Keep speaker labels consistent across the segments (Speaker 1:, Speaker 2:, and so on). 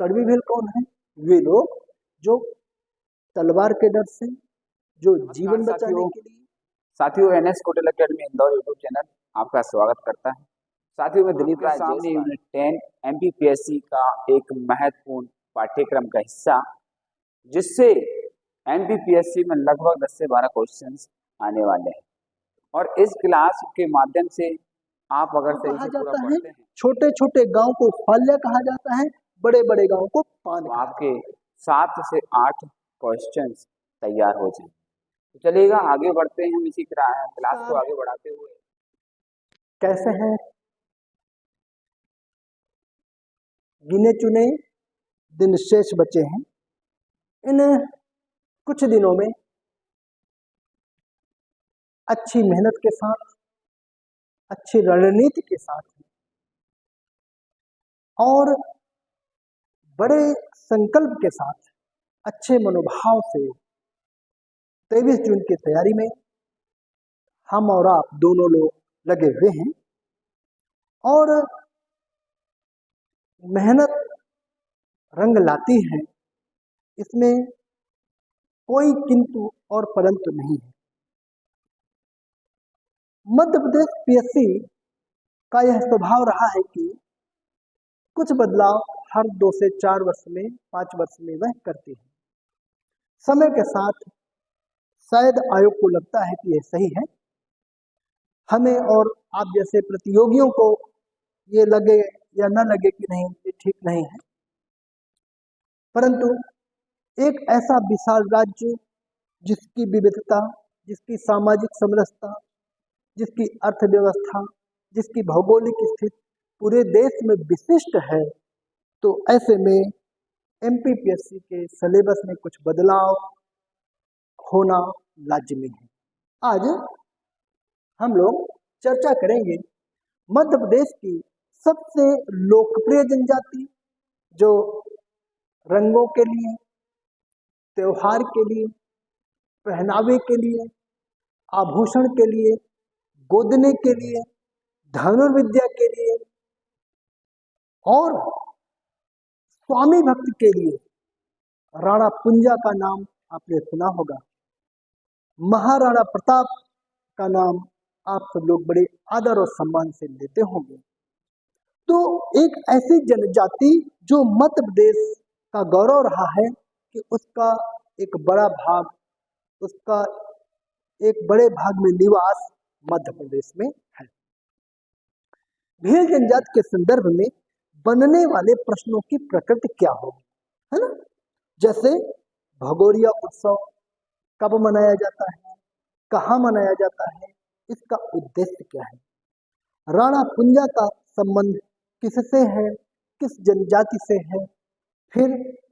Speaker 1: कड़वी भेल कौन है? वे लोग जो तलवार के डर से, जो जीवन बचाने के लिए।
Speaker 2: साथियों, NS hotel academy Indore YouTube channel आपका स्वागत करता है। साथियों, मैं दिलीप राय सामने यूनिट 10 एमपीपीएससी का एक महत्वपूर्ण पाठ्यक्रम का हिस्सा, जिससे एमपीपीएससी में लगभग 10 से 12 क्वेश्चंस आने वाले हैं। और इस क्लास के माध्यम से आप अगर सही से पूरा पढ़ते हैं,
Speaker 1: छोटे छोटे गांव को फाल्या कहा जाता है, बड़े बड़े गांव को पान।
Speaker 2: तो आपके 7 से 8 क्वेश्चंस तैयार हो जाए। तो चलिएगा आगे बढ़ते हैं हम इसी क्लास को आगे बढ़ाते हुए।
Speaker 1: कैसे हैं? गिने चुने दिन शेष बचे हैं। इन कुछ दिनों में अच्छी मेहनत के साथ, अच्छी रणनीति के साथ और बड़े संकल्प के साथ, अच्छे मनोभाव से 23 जून की तैयारी में हम और आप दोनों लोग लगे हुए हैं। और मेहनत रंग लाती है, इसमें कोई किंतु और परंतु नहीं है। मध्य प्रदेश पीएससी का यह स्वभाव रहा है कि कुछ बदलाव हर 2 से 4 वर्ष में, 5 वर्ष में वह करती है। समय के साथ शायद आयोग को लगता है कि यह सही है, हमें और आप जैसे प्रतियोगियों को ये लगे या न लगे कि नहीं ये ठीक नहीं है, परंतु एक ऐसा विशाल राज्य जिसकी विविधता, जिसकी सामाजिक समरसता, जिसकी अर्थव्यवस्था, जिसकी भौगोलिक स्थिति पूरे देश में विशिष्ट है, तो ऐसे में एमपीपीएससी के सिलेबस में कुछ बदलाव होना लाजिमी है। आज हम लोग चर्चा करेंगे मध्य प्रदेश की सबसे लोकप्रिय जनजाति, जो रंगों के लिए, त्योहार के लिए, पहनावे के लिए, आभूषण के लिए, गोदने के लिए, धनुर्विद्या के लिए और स्वामी भक्त के लिए राणा पुंजा का नाम आपने सुना होगा। महाराणा प्रताप का नाम आप सब लोग बड़े आदर और सम्मान से लेते होंगे। तो एक ऐसी जनजाति जो मध्य प्रदेश का गौरव रहा है कि उसका एक बड़ा भाग, उसका एक बड़े भाग में निवास मध्य प्रदेश में है। भील जनजाति के संदर्भ में बनने वाले प्रश्नों की प्रकृति क्या होगी, है ना? जैसे भगोरिया उत्सव कब मनाया जाता है, कहाँ मनाया जाता है, इसका उद्देश्य क्या है, राणा पुंजा का संबंध किससे है, किस जनजाति से है, फिर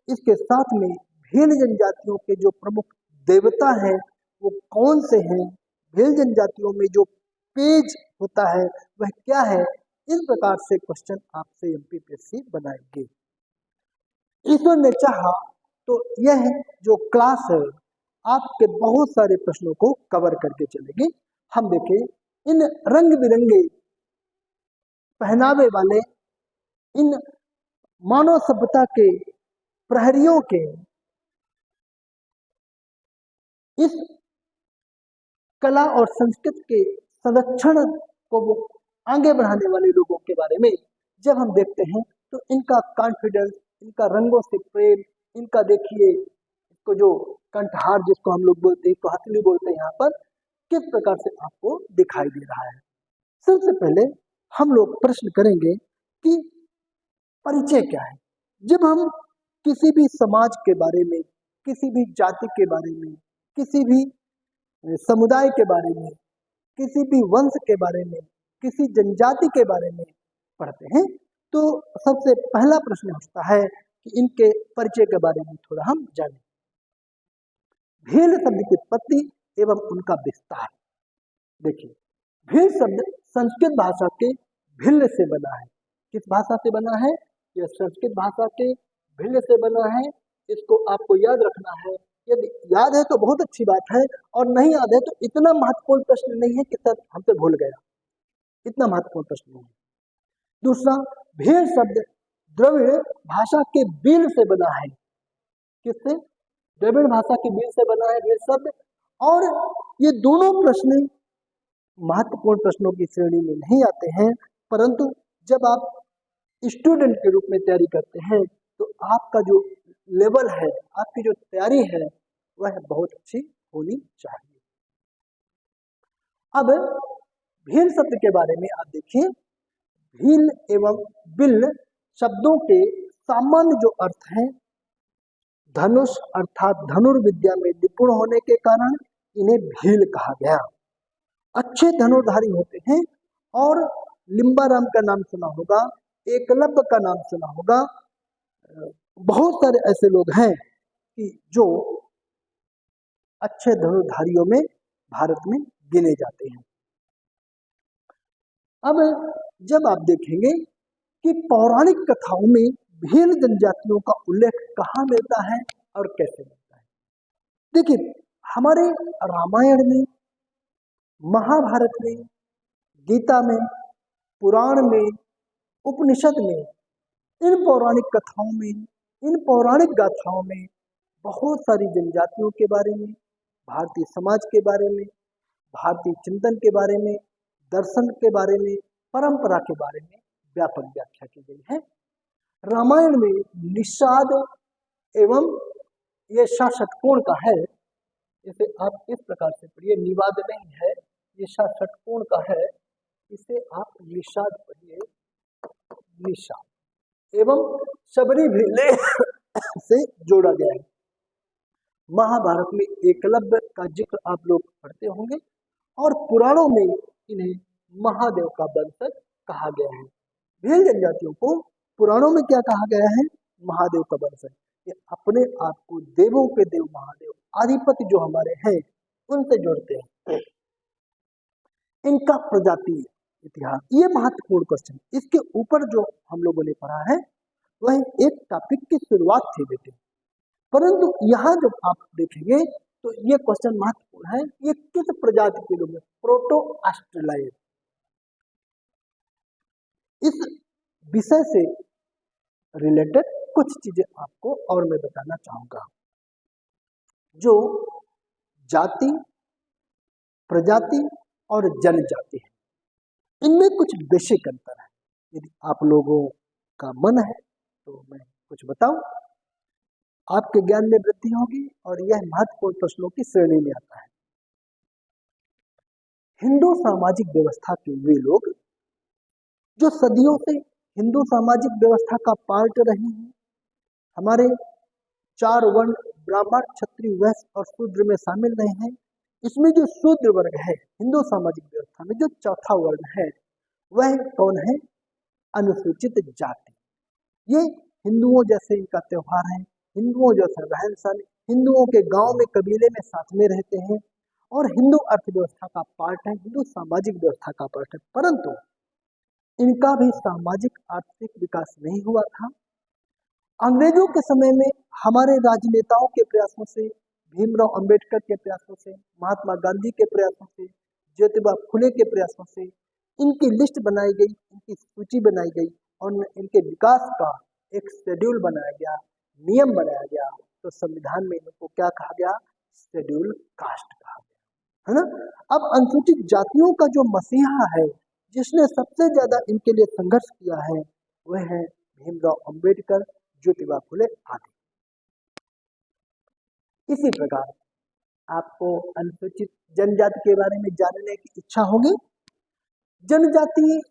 Speaker 1: इसके साथ में भील जनजातियों के जो प्रमुख देवता हैं वो कौन से हैं, भील जनजातियों में जो पेज होता है वह क्या है। इस प्रकार से क्वेश्चन आपसे एमपीपीएससी बनाएंगे। ईश्वर ने चाहा तो यह जो क्लास है आपके बहुत सारे प्रश्नों को कवर करके चलेगी। हम देखें इन रंग बिरंगे पहनावे वाले, इन मानव सभ्यता के प्रहरियों के, इस कला और संस्कृति के संरक्षण को वो आगे बढ़ाने वाले लोगों के बारे में जब हम देखते हैं तो इनका कॉन्फिडेंस, इनका रंगों से प्रेम, इनका देखिए इसको जो कंठहार जिसको हम लोग बोलते हैं, इसको हथेली बोलते हैं, यहाँ पर किस प्रकार से आपको दिखाई दे रहा है। सबसे पहले हम लोग प्रश्न करेंगे कि परिचय क्या है। जब हम किसी भी समाज के बारे में, किसी भी जाति के बारे में, किसी भी समुदाय के बारे में, किसी भी वंश के बारे में, किसी जनजाति के बारे में पढ़ते हैं तो सबसे पहला प्रश्न उठता है कि इनके परिचय के बारे में थोड़ा हम जानें। भील शब्द की उत्पत्ति एवं उनका विस्तार। देखिए, भील शब्द संस्कृत भाषा के भिल्ल से बना है। किस भाषा से बना है? यह संस्कृत भाषा के भिल्ल से बना है। इसको आपको याद रखना है। यदि याद है तो बहुत अच्छी बात है, और नहीं याद है तो इतना महत्वपूर्ण प्रश्न नहीं है कि सर हमसे भूल गया, इतना महत्वपूर्ण प्रश्न नहीं है। दूसरा, भील शब्द द्रविड़ भाषा के बील से बना है। किससे? द्रविड़ भाषा के बील से बना है भील शब्द। और ये दोनों प्रश्न महत्वपूर्ण प्रश्नों की श्रेणी में नहीं आते हैं, परंतु जब आप स्टूडेंट के रूप में तैयारी करते हैं तो आपका जो लेवल है, आपकी जो तैयारी है, वह बहुत अच्छी होनी चाहिए। अब भील शब्द के बारे में आप देखिए। भील एवं बिल शब्दों के सामान्य जो अर्थ हैं, धनुष अर्थात धनुर्विद्या में निपुण होने के कारण इन्हें भील कहा गया। अच्छे धनुर्धारी होते हैं। और लिम्बाराम का नाम सुना होगा, एकलव्य का नाम सुना होगा, बहुत सारे ऐसे लोग हैं कि जो अच्छे धनुर्धारियों में भारत में गिने जाते हैं। अब जब आप देखेंगे कि पौराणिक कथाओं में भील जनजातियों का उल्लेख कहाँ मिलता है और कैसे मिलता है। देखिए, हमारे रामायण में, महाभारत में, गीता में, पुराण में, उपनिषद में, इन पौराणिक कथाओं में, इन पौराणिक गाथाओं में बहुत सारी जनजातियों के बारे में, भारतीय समाज के बारे में, भारतीय चिंतन के बारे में, दर्शन के बारे में, परंपरा के बारे में व्यापक व्याख्या की गई है। रामायण में निषाद एवं ये षटकोण का है, इसे आप इस प्रकार से पढ़िए, निवाद नहीं है, ये षटकोण का है, इसे आप निषाद पढ़िए, निषाद एवं शबरी भीले से जोड़ा गया है। महाभारत में एकलव्य का जिक्र आप लोग पढ़ते होंगे और पुराणों में इन्हें महादेव का वंशज कहा गया है। भील जनजातियों को पुराणों में क्या कहा गया है? महादेव का वंशज। ये अपने आप को देवों के देव महादेव, आधिपति जो हमारे हैं, उनसे जोड़ते हैं। इनका प्रजाति इतिहास, ये महत्वपूर्ण क्वेश्चन। इसके ऊपर जो हम लोगों ने पढ़ा है वह एक टॉपिक की शुरुआत थी बेटे, परंतु यहाँ जब आप देखेंगे तो ये क्वेश्चन महत्वपूर्ण है, ये किस प्रजाति के लोग हैं? Proto Australian. इस विषय से रिलेटेड कुछ चीजें आपको और मैं बताना चाहूंगा। जो जाति, प्रजाति और जनजाति है, इनमें कुछ बेसिक अंतर है। यदि आप लोगों का मन है तो मैं कुछ बताऊं, आपके ज्ञान में वृद्धि होगी और यह महत्वपूर्ण प्रश्नों की श्रेणी में आता है। हिंदू सामाजिक व्यवस्था के वे लोग जो सदियों से हिंदू सामाजिक व्यवस्था का पार्ट रहे हैं। हमारे 4 वर्ण ब्राह्मण, क्षत्रिय, वैश्य और शूद्र में शामिल रहे हैं। इसमें जो शूद्र वर्ग है हिंदू सामाजिक व्यवस्था में, जो चौथा वर्ण है, वह कौन है? अनुसूचित जाति। ये हिंदुओं जैसे इनका त्योहार है, हिंदुओं जैसा रहन सहन, हिंदुओं के गांव में कबीले में साथ में रहते हैं और हिंदू अर्थव्यवस्था का पार्ट है, हिंदू सामाजिक व्यवस्था का पार्ट है। परंतु इनका भी सामाजिक आर्थिक विकास नहीं हुआ था। अंग्रेजों के समय में हमारे राजनेताओं के प्रयासों से, भीमराव अंबेडकर के प्रयासों से, महात्मा गांधी के प्रयासों से, ज्योतिबा फुले के प्रयासों से इनकी लिस्ट बनाई गई, इनकी सूची बनाई गई और इनके विकास का एक शेड्यूल बनाया गया, नियम बनाया गया। तो संविधान में इनको क्या कहा गया? शेड्यूल कास्ट कहा गया, है ना। अब अनुसूचित जातियों का जो मसीहा है, जिसने सबसे ज्यादा इनके लिए संघर्ष किया है, वह है भीमराव अंबेडकर, ज्योतिबा फुले आदि। इसी प्रकार आपको अनुसूचित जनजाति के बारे में जानने की इच्छा होगी। जनजाति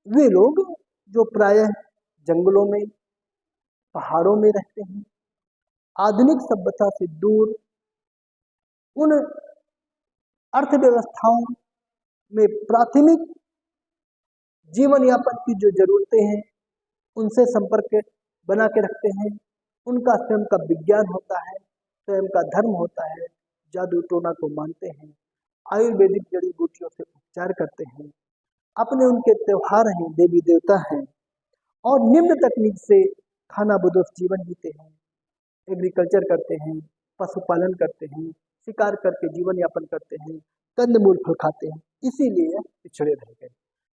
Speaker 1: वे लोग जो प्रायः जंगलों में, पहाड़ों में रहते हैं, आधुनिक सभ्यता से दूर, उन अर्थव्यवस्थाओं में प्राथमिक जीवन यापन की जो जरूरतें हैं उनसे संपर्क बना के रखते हैं। उनका स्वयं का विज्ञान होता है, स्वयं का धर्म होता है, जादू टोना को मानते हैं, आयुर्वेदिक जड़ी बूटियों से उपचार करते हैं, अपने उनके त्योहार हैं, देवी देवता हैं और निम्न तकनीक से खाना बदोश जीवन जीते हैं, एग्रीकल्चर करते हैं, पशुपालन करते हैं, शिकार करके जीवन यापन करते हैं, कंदमूल फल खाते हैं, इसीलिए पिछड़े रह गए।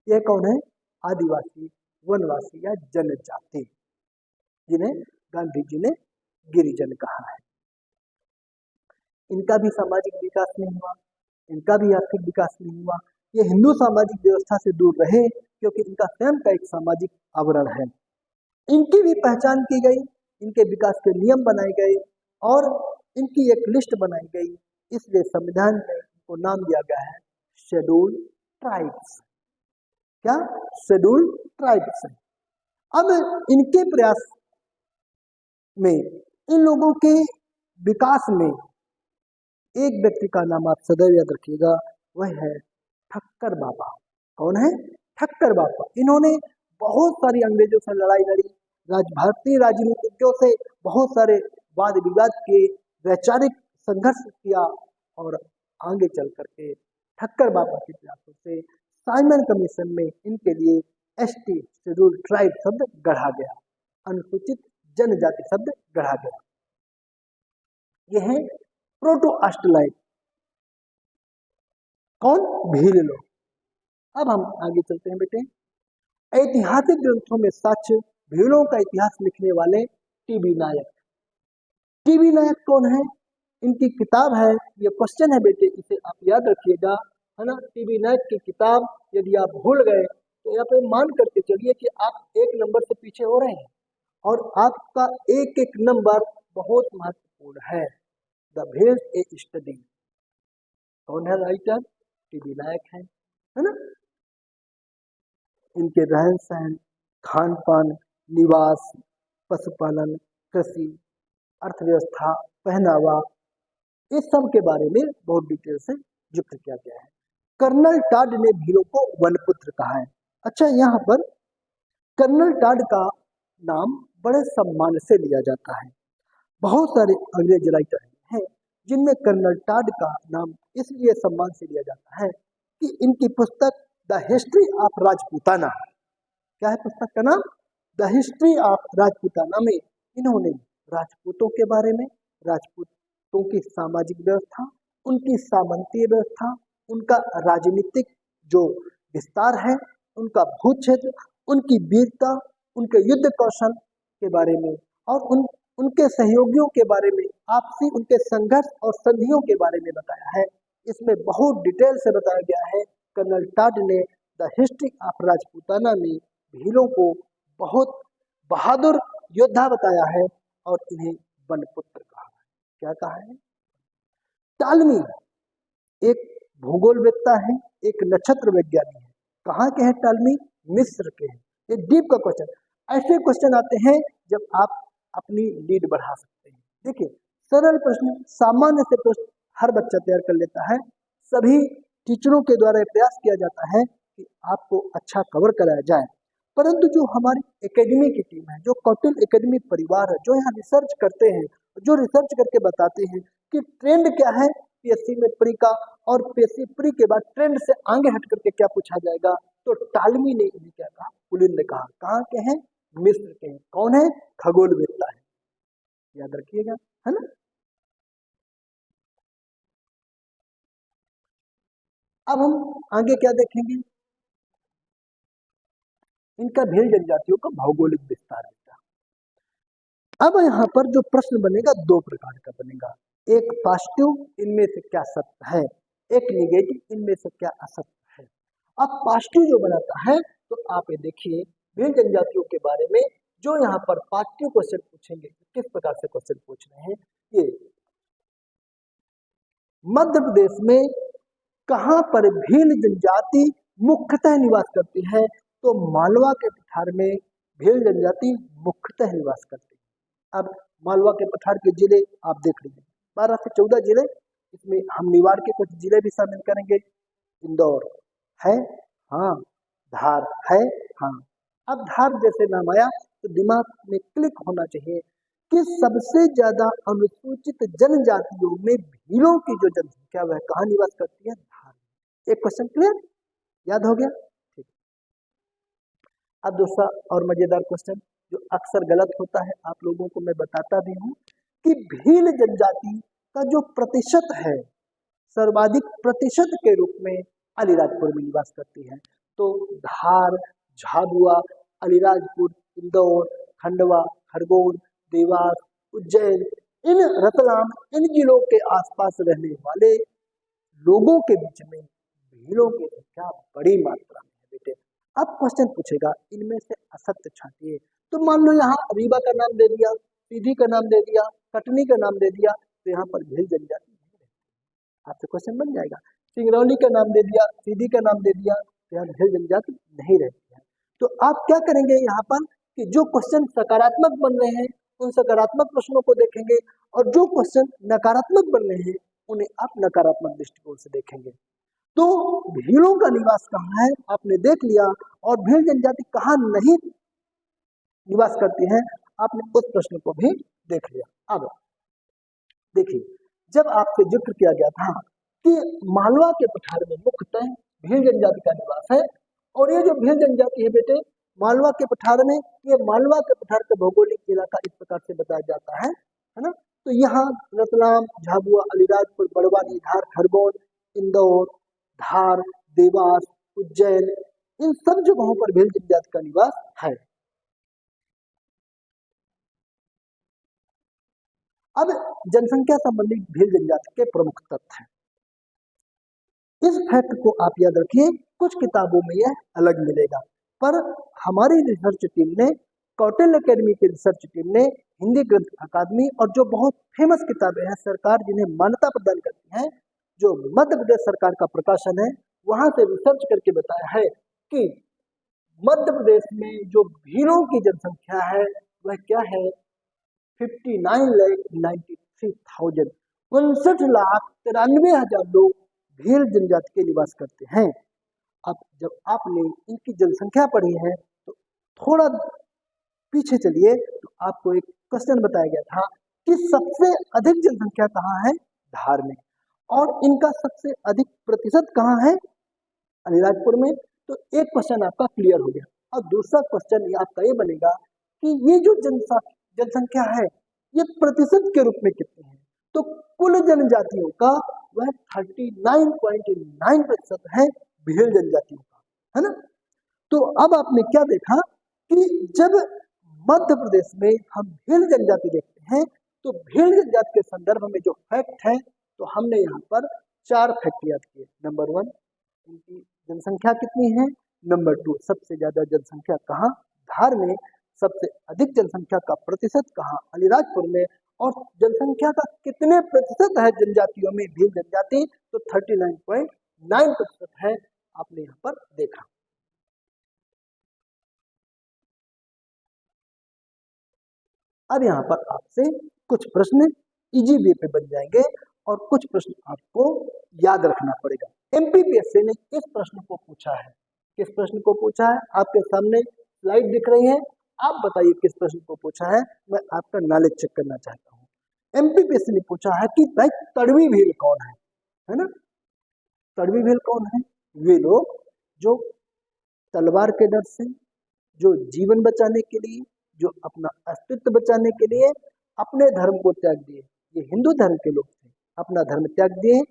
Speaker 1: यह कौन है? आदिवासी, वनवासी या जनजाति। जिन्हें गांधी जी ने गिरिजन कहा है। इनका भी सामाजिक विकास नहीं हुआ, इनका भी आर्थिक विकास नहीं हुआ। ये हिंदू सामाजिक व्यवस्था से दूर रहे क्योंकि इनका स्वयं का एक सामाजिक आवरण है। इनकी भी पहचान की गई, इनके विकास के नियम बनाए गए और इनकी एक लिस्ट बनाई गई। इसलिए संविधान में इनको नाम दिया गया है शेड्यूल ट्राइब्स। क्या? Schedule tribes. अब इनके प्रयास में, इन लोगों के विकास में एक व्यक्ति का नाम आप सदैव याद रखिएगा, वह है ठक्कर बाबा। कौन है? ठक्कर बाबा। इन्होंने बहुत सारी अंग्रेजों से लड़ाई लड़ी, भारतीय राजनीतिज्ञों से बहुत सारे वाद विवाद किए, वैचारिक संघर्ष किया और आगे चल करके ठक्कर बाबा के प्रयासों से साइमन कमीशन में इनके लिए एसटी शेड्यूल ट्राइब शब्द गढ़ा गया, अनुसूचित जनजाति शब्द गढ़ा गया। यह है प्रोटो ऑस्ट्रेलाइट। कौन? भील लोग। अब हम आगे चलते हैं बेटे। ऐतिहासिक ग्रंथों में सच भीलों का इतिहास लिखने वाले टीबी नायक। टीबी नायक कौन है? इनकी किताब है, ये क्वेश्चन है बेटे, इसे आप याद रखिएगा, है ना। टीबी नायक की किताब यदि आप भूल गए तो यहाँ पे मान करके चलिए कि आप एक नंबर से पीछे हो रहे हैं और आपका एक एक नंबर बहुत महत्वपूर्ण है। The Bhils A study. कौन है राइटर? टीबी नायक है ना। इनके रहन सहन, खान पान, निवास, पशुपालन, कृषि, अर्थव्यवस्था, पहनावा, इस सब के बारे में बहुत डिटेल से जिक्र किया गया है। कर्नल टाड ने भीलों को वनपुत्र कहा है। अच्छा, यहाँ पर कर्नल टाड का नाम बड़े सम्मान से लिया जाता है। बहुत सारे अंग्रेज राइटर हैं जिनमें कर्नल टाड का नाम इसलिए सम्मान से लिया जाता है कि इनकी पुस्तक द हिस्ट्री ऑफ राजपूताना, क्या है पुस्तक का नाम? द हिस्ट्री ऑफ राजपूताना में इन्होंने राजपूतों के बारे में, राजपूतों की सामाजिक व्यवस्था, उनकी सामंतीय व्यवस्था, उनका राजनीतिक जो विस्तार है, उनका भू क्षेत्र, उनकी वीरता, उनके युद्ध कौशल के बारे में और उनके सहयोगियों के बारे में, आपसी उनके संघर्ष और संधियों के बारे में बताया है। इसमें बहुत डिटेल से बताया गया है। कर्नल टाड ने द हिस्ट्री ऑफ राजपूताना में भीलों को बहुत बहादुर योद्धा बताया है और इन्हें वनपुत्र कहा है। क्या कहा है? टालमी एक भूगोलवेत्ता है, एक नक्षत्र वैज्ञानिक है। कहाँ के हैं टालमी? मिस्र के हैं। ये डीप का क्वेश्चन, ऐसे क्वेश्चन आते हैं जब आप अपनी लीड बढ़ा सकते हैं। देखिए, सरल प्रश्न, सामान्य से प्रश्न हर बच्चा तैयार कर लेता है। सभी टीचरों के द्वारा प्रयास किया जाता है कि आपको अच्छा कवर कराया जाए, परंतु जो हमारी एकेडमी की टीम है, जो कौटिल्य एकेडमी परिवार है, जो यहाँ रिसर्च करते हैं, जो रिसर्च करके बताते हैं कि ट्रेंड क्या है पीएससी में प्री का और पीएससी प्री के बाद ट्रेंड से आगे हट करके क्या पूछा जाएगा, तो टालमी ने इन्हें क्या कहा? पुलिन ने कहा। कहाँ के हैं? मिस्र के हैं। कौन है? खगोलवेत्ता है, याद रखिएगा, है ना। अब हम आगे क्या देखेंगे? इनका भील जनजातियों का भौगोलिक विस्तार है। अब यहाँ पर जो प्रश्न बनेगा दो प्रकार का बनेगा, एक पॉजिटिव, इनमें से क्या सत्य है, एक निगेटिव, इनमें से क्या असत्य है। अब पॉजिटिव जो बनाता है तो आप ये देखिए भील जनजातियों के बारे में जो यहाँ पर पॉजिटिव क्वेश्चन पूछेंगे, किस प्रकार से क्वेश्चन पूछ रहे हैं। ये मध्य प्रदेश में कहाँ पर भील जनजाति मुख्यतः निवास करती है, तो मालवा के पठार में भील जनजाति मुख्यतः निवास करती है। अब मालवा के पठार के जिले आप देख लीजिए, 12 से 14 जिले, इसमें हम निवाड़ के कुछ जिले भी शामिल करेंगे। इंदौर है, हाँ, धार है, हाँ। अब धार जैसे नाम आया तो दिमाग में क्लिक होना चाहिए कि सबसे ज्यादा अनुसूचित जनजातियों में भीलों की जो जनसंख्या वह कहाँ निवास करती है? धार। एक क्वेश्चन क्लियर, याद हो गया? ठीक। अब दूसरा और मजेदार क्वेश्चन जो अक्सर गलत होता है, आप लोगों को मैं बताता भी हूँ कि भील जनजाति का जो प्रतिशत है, सर्वाधिक प्रतिशत के रूप में अलीराजपुर में निवास करती है। तो धार, झाबुआ, अलीराजपुर, इंदौर, खंडवा, खरगोन, देवास, उज्जैन, इन रतलाम, इन जिलों के आसपास रहने वाले लोगों के बीच में भीड़ों की संख्या बड़ी मात्रा में है बेटे। अब क्वेश्चन पूछेगा इनमें से असत्य छांटिए। तो मान लो यहाँ अरीबा का नाम दे दिया, सीधी का नाम दे दिया, कटनी का नाम दे दिया, तो यहाँ पर भील जनजाति नहीं रहती। आपसे क्वेश्चन बन जाएगा। सिंगरौली का नाम दे दिया, सीधी का नाम दे दिया, तो यहाँ भील जनजाति नहीं रहती है। तो आप क्या करेंगे यहाँ पर कि जो क्वेश्चन सकारात्मक बन रहे हैं उन सकारात्मक प्रश्नों को देखेंगे, और जो क्वेश्चन नकारात्मक बन रहे हैं उन्हें आप नकारात्मक दृष्टिकोण से देखेंगे। तो भीलों का निवास कहाँ है आपने देख लिया, और भील जनजाति कहाँ नहीं निवास करती है आपने उस प्रश्न को भी देख लिया। अब देखिए, जब आपसे जिक्र किया गया था कि मालवा के पठार में मुख्यतः भील जनजाति का निवास है, और ये जो भील जनजाति है बेटे मालवा के पठार में, ये मालवा के पठार का भौगोलिक इलाका इस प्रकार से बताया जाता है ना। तो यहाँ रतलाम, झाबुआ, अलीराजपुर, बड़वानी, धार, खरगोन, इंदौर, धार, देवास, उज्जैन, इन सब जगहों पर भील जनजाति का निवास है। अब जनसंख्या संबंधी भील जनजाति के प्रमुख तथ्य हैं। इस फैक्ट को आप याद रखिए, कुछ किताबों में यह अलग मिलेगा, पर हमारी रिसर्च टीम ने, कौटिल्य अकेडमी की रिसर्च टीम ने, हिंदी ग्रंथ अकादमी और जो बहुत फेमस किताबें हैं सरकार जिन्हें मान्यता प्रदान करती है, जो मध्य प्रदेश सरकार का प्रकाशन है, वहां से रिसर्च करके बताया है कि मध्य प्रदेश में जो भीलों की जनसंख्या है वह क्या है, 59,93,000, 59,93,000 लोग भील जनजाति के निवास करते हैं। अब जब आपने इनकी जनसंख्या पढ़ी है तो थोड़ा पीछे चलिए, तो आपको एक क्वेश्चन बताया गया था कि सबसे अधिक जनसंख्या कहाँ है, धार में, और इनका सबसे अधिक प्रतिशत कहाँ है, अलीराजपुर में। तो एक क्वेश्चन आपका क्लियर हो गया। और दूसरा क्वेश्चन आपका ये बनेगा कि ये जो जनसंख्या है ये प्रतिशत के रूप में कितनी है, तो कुल जनजातियों का वह 39.9% है भील जनजातियों का, है ना। तो अब आपने क्या देखा कि जब मध्य प्रदेश में हम भील जनजाति देखते हैं तो भील जनजाति के संदर्भ में जो फैक्ट है, तो हमने यहाँ पर 4 फैक्ट याद किए। नंबर 1, इनकी जनसंख्या कितनी है। नंबर 2, सबसे ज्यादा जनसंख्या कहाँ, धार में। सबसे अधिक जनसंख्या का प्रतिशत कहाँ, अलीराजपुर में। और जनसंख्या का कितने प्रतिशत है जनजातियों में भील जनजाति, तो 39.9% है, आपने यहाँ पर देखा। अब यहाँ पर आपसे कुछ प्रश्न इजी वे पे बन जाएंगे और कुछ प्रश्न आपको याद रखना पड़ेगा। एमपीपीएससी ने इस प्रश्न को पूछा है, किस प्रश्न को पूछा है, आपके सामने स्लाइड दिख रही है, आप बताइए किस प्रश्न को पूछा है, मैं आपका नॉलेज चेक करना चाहता हूँ। एमपीपीएससी ने पूछा है कि भाई तड़वी भील कौन है ना। तड़वी भील कौन है, वे लोग जो तलवार के डर से, जो जीवन बचाने के लिए, जो अपना अस्तित्व बचाने के लिए अपने धर्म को त्याग दिए, ये हिंदू धर्म के लोग थे, अपना धर्म त्याग दिए,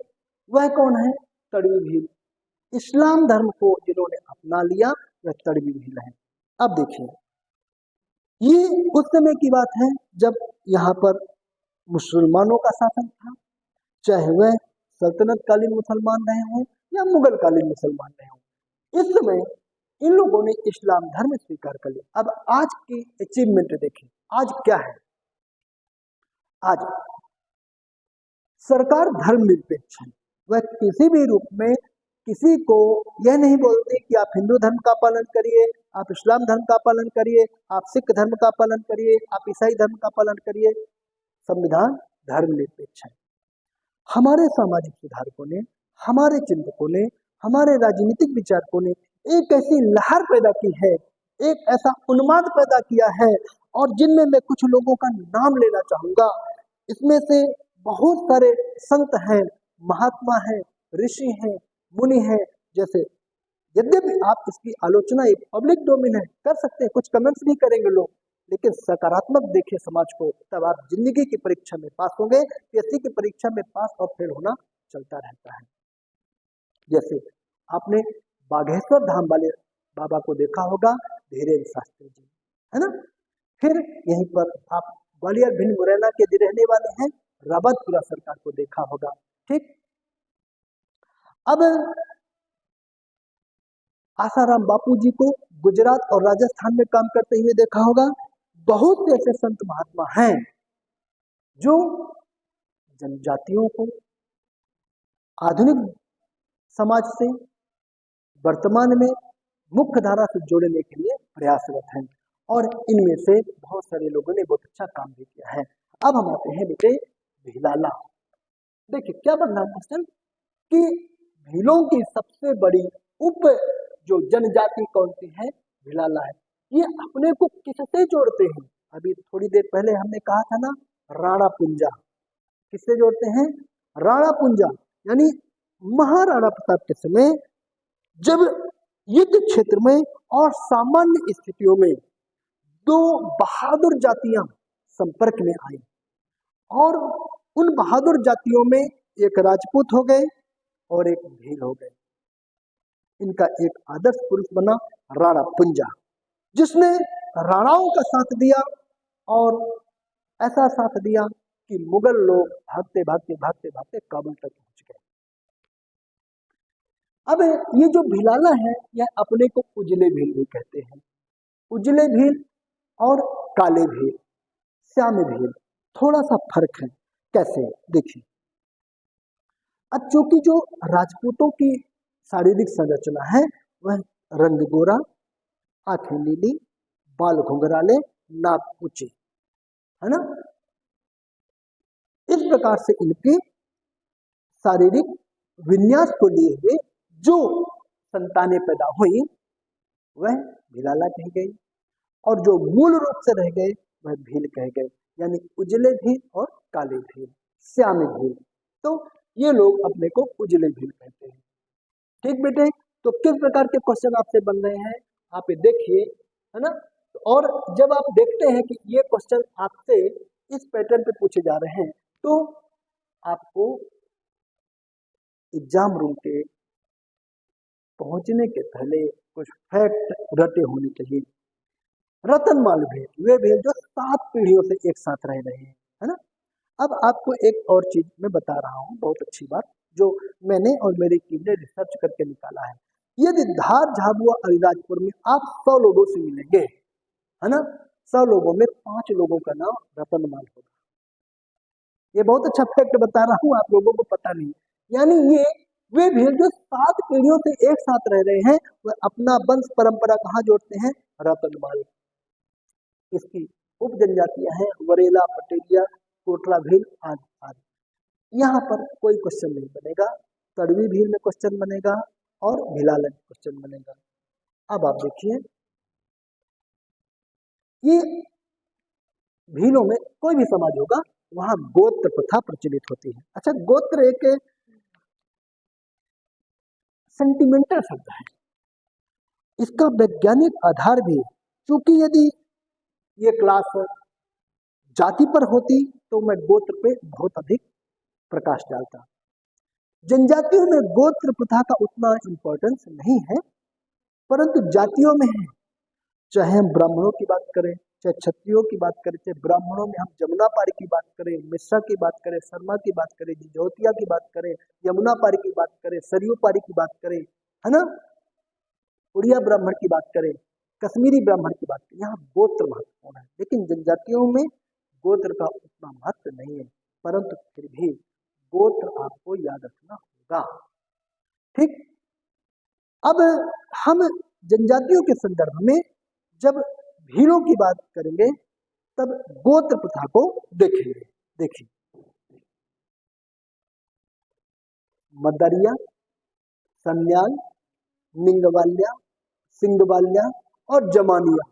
Speaker 1: वह कौन है, तड़वी भील। इस्लाम धर्म को जिन्होंने अपना लिया वह तड़वी भील है। अब देखिए, ये उस समय की बात है जब यहाँ पर मुसलमानों का शासन था, चाहे वह सल्तनत कालीन मुसलमान रहे हों या मुगल कालीन मुसलमान रहे हों। इस समय इन लोगों ने इस्लाम धर्म स्वीकार कर लिया। अब आज की अचीवमेंट देखें, आज क्या है, आज सरकार धर्म निरपेक्ष है, वह किसी भी रूप में किसी को यह नहीं बोलती कि आप हिंदू धर्म का पालन करिए, आप इस्लाम धर्म का पालन करिए, आप सिख धर्म का पालन करिए, आप ईसाई धर्म का पालन करिए। संविधान धर्म निरपेक्ष है। हमारे सामाजिक सुधारकों ने, हमारे चिंतकों ने, हमारे राजनीतिक विचारकों ने एक ऐसी लहर पैदा की है, एक ऐसा उन्माद पैदा किया है, और जिनमें मैं कुछ लोगों का नाम लेना चाहूंगा। इसमें से बहुत सारे संत हैं, महात्मा हैं, ऋषि हैं, मुनि हैं, जैसे यद्यपि आप इसकी आलोचना एक पब्लिक डोमेन है कर सकते हैं, कुछ कमेंट्स भी करेंगे लोग, लेकिन सकारात्मक देखें समाज को, तब आप जिंदगी की परीक्षा में पास होंगे। पीएससी की परीक्षा में पास और फेल होना चलता रहता है। जैसे आपने बाघेश्वर धाम वाले बाबा को देखा होगा, धीरेन्द्र शास्त्री जी, है ना। फिर यहीं पर आप ग्वालियर भिंड मुरैना के यदि रहने वाले हैं, रावतपुरा सरकार को देखा होगा। ठीक, अब आसाराम बापू जी को गुजरात और राजस्थान में काम करते हुए देखा होगा। बहुत से ऐसे संत महात्मा हैं जो जनजातियों को आधुनिक समाज से वर्तमान में मुख्य धारा से जोड़ने के लिए प्रयासरत हैं, और इनमें से बहुत सारे लोगों ने बहुत अच्छा काम भी किया है। अब हम आते हैं बेटे भिलाला। देखिए क्या बन रहा है क्वेश्चन कि भीलों की सबसे बड़ी उप जो जनजाति कौन सी है, भिलाला है। ये अपने को किससे जोड़ते हैं? अभी थोड़ी देर पहले हमने कहा था ना, राणा पुंजा। किससे जोड़ते हैं? राणा पुंजा, यानी महाराणा प्रताप के समय जब युद्ध क्षेत्र में और सामान्य स्थितियों में दो बहादुर जातियां संपर्क में आई, और उन बहादुर जातियों में एक राजपूत हो गए और एक भील हो गए। इनका एक आदर्श पुरुष बना राणा पुंजा, जिसने राणाओं का साथ दिया, और ऐसा साथ दिया कि मुगल लोग भागते भागते भागते भागते काबुल तक पहुंच गए। अब ये जो भिलाला है, यह अपने को उजले भील भी कहते हैं। उजले भील और काले भील, श्याम भील, थोड़ा सा फर्क है। कैसे? देखिए, अब चूंकि जो राजपूतों की शारीरिक संरचना है वह रंग गोरा, आंखें नीली, बाल घुंघराले, नाक ऊंची, है ना, इस प्रकार से इनके शारीरिक विन्यास को लिए हुए जो संतानें पैदा हुई वह भिलाला कह गई, और जो मूल रूप से रह गए वह भील कह गए, यानी उजले भील और काले भील, श्याम भील। तो ये लोग अपने को उजले भील कहते हैं। ठीक बेटे, तो किस प्रकार के क्वेश्चन आपसे बन रहे हैं आप ये देखिए, है ना। और जब आप देखते हैं कि ये क्वेश्चन आपसे इस पैटर्न पे पूछे जा रहे हैं, तो आपको एग्जाम रूम के पहुंचने के पहले कुछ फैक्ट रटे होने चाहिए। रतनमाल भेल, वे भेल जो 7 पीढ़ियों से एक साथ रह रहे हैं, है ना। अब आपको एक और चीज मैं बता रहा हूँ, बहुत अच्छी बात जो मैंने और मेरी टीम ने रिसर्च करके निकाला है। यदि धार, झाबुआ, अलीराजपुर में आप 100 लोगों से मिलेंगे, है ना, 100 लोगों में 5 लोगों का नाम रतनमाल होगा। ये बहुत अच्छा फैक्ट बता रहा हूँ, आप लोगों को पता नहीं। यानी ये वे भेल जो 7 पीढ़ियों से एक साथ रह रहे हैं, वह अपना वंश परंपरा कहाँ जोड़ते हैं? रतनमाल। इसकी उप जनजातियां हैं वरेला, पटेलिया, कोटला भील आदि आदि। यहाँ पर कोई क्वेश्चन नहीं बनेगा, तड़वी भील में क्वेश्चन बनेगा और भिलाला में क्वेश्चन बनेगा। अब आप देखिए, ये भीलों में कोई भी समाज होगा वहां गोत्र प्रथा प्रचलित होती है। अच्छा, गोत्र एक सेंटिमेंटल शब्द है, इसका वैज्ञानिक आधार भी, क्योंकि यदि ये क्लास जाति पर होती तो मैं गोत्र पे बहुत अधिक प्रकाश डालता। जनजातियों में गोत्र प्रथा का उतना इंपॉर्टेंस नहीं है, परंतु जातियों में है। चाहे हम ब्राह्मणों की बात करें, चाहे क्षत्रियों की बात करें, चाहे ब्राह्मणों में हम जमुना पारी की बात करें, मिश्रा की बात करें, शर्मा की बात करें, जिजौतिया की बात करें, यमुना पारी की बात करें, सरयू पारी की बात करें, है ना, उड़िया ब्राह्मण की बात करें, कश्मीरी ब्राह्मण की बात करें, यहाँ गोत्र महत्वपूर्ण है। लेकिन जनजातियों में गोत्र का उतना महत्व नहीं है, परंतु फिर भी गोत्र आपको याद रखना होगा। ठीक, अब हम जनजातियों के संदर्भ में जब भीलों की बात करेंगे तब गोत्र प्रथा को देखेंगे। देखिए, मदरिया, सन्याल, निंगवाल्या, सिंगवाल्या और जमानिया,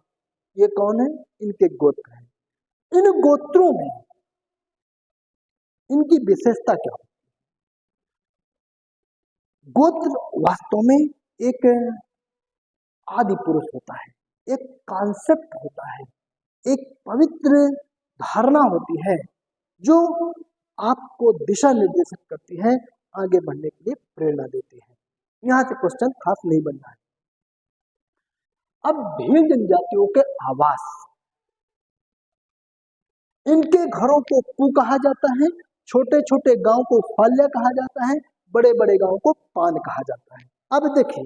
Speaker 1: ये कौन है? इनके गोत्र हैं। इन गोत्रों में इनकी विशेषता क्या है? गोत्र वास्तव में एक आदि पुरुष होता है, एक कॉन्सेप्ट होता है, एक पवित्र धारणा होती है जो आपको दिशा निर्देशित करती है, आगे बढ़ने के लिए प्रेरणा देती है। यहाँ से क्वेश्चन खास नहीं बन रहा है। अब भील जनजातियों के आवास, इनके घरों को कू कहा जाता है, छोटे छोटे गांव को फाल्या कहा जाता है, बड़े बड़े गांव को पान कहा जाता है। अब देखिए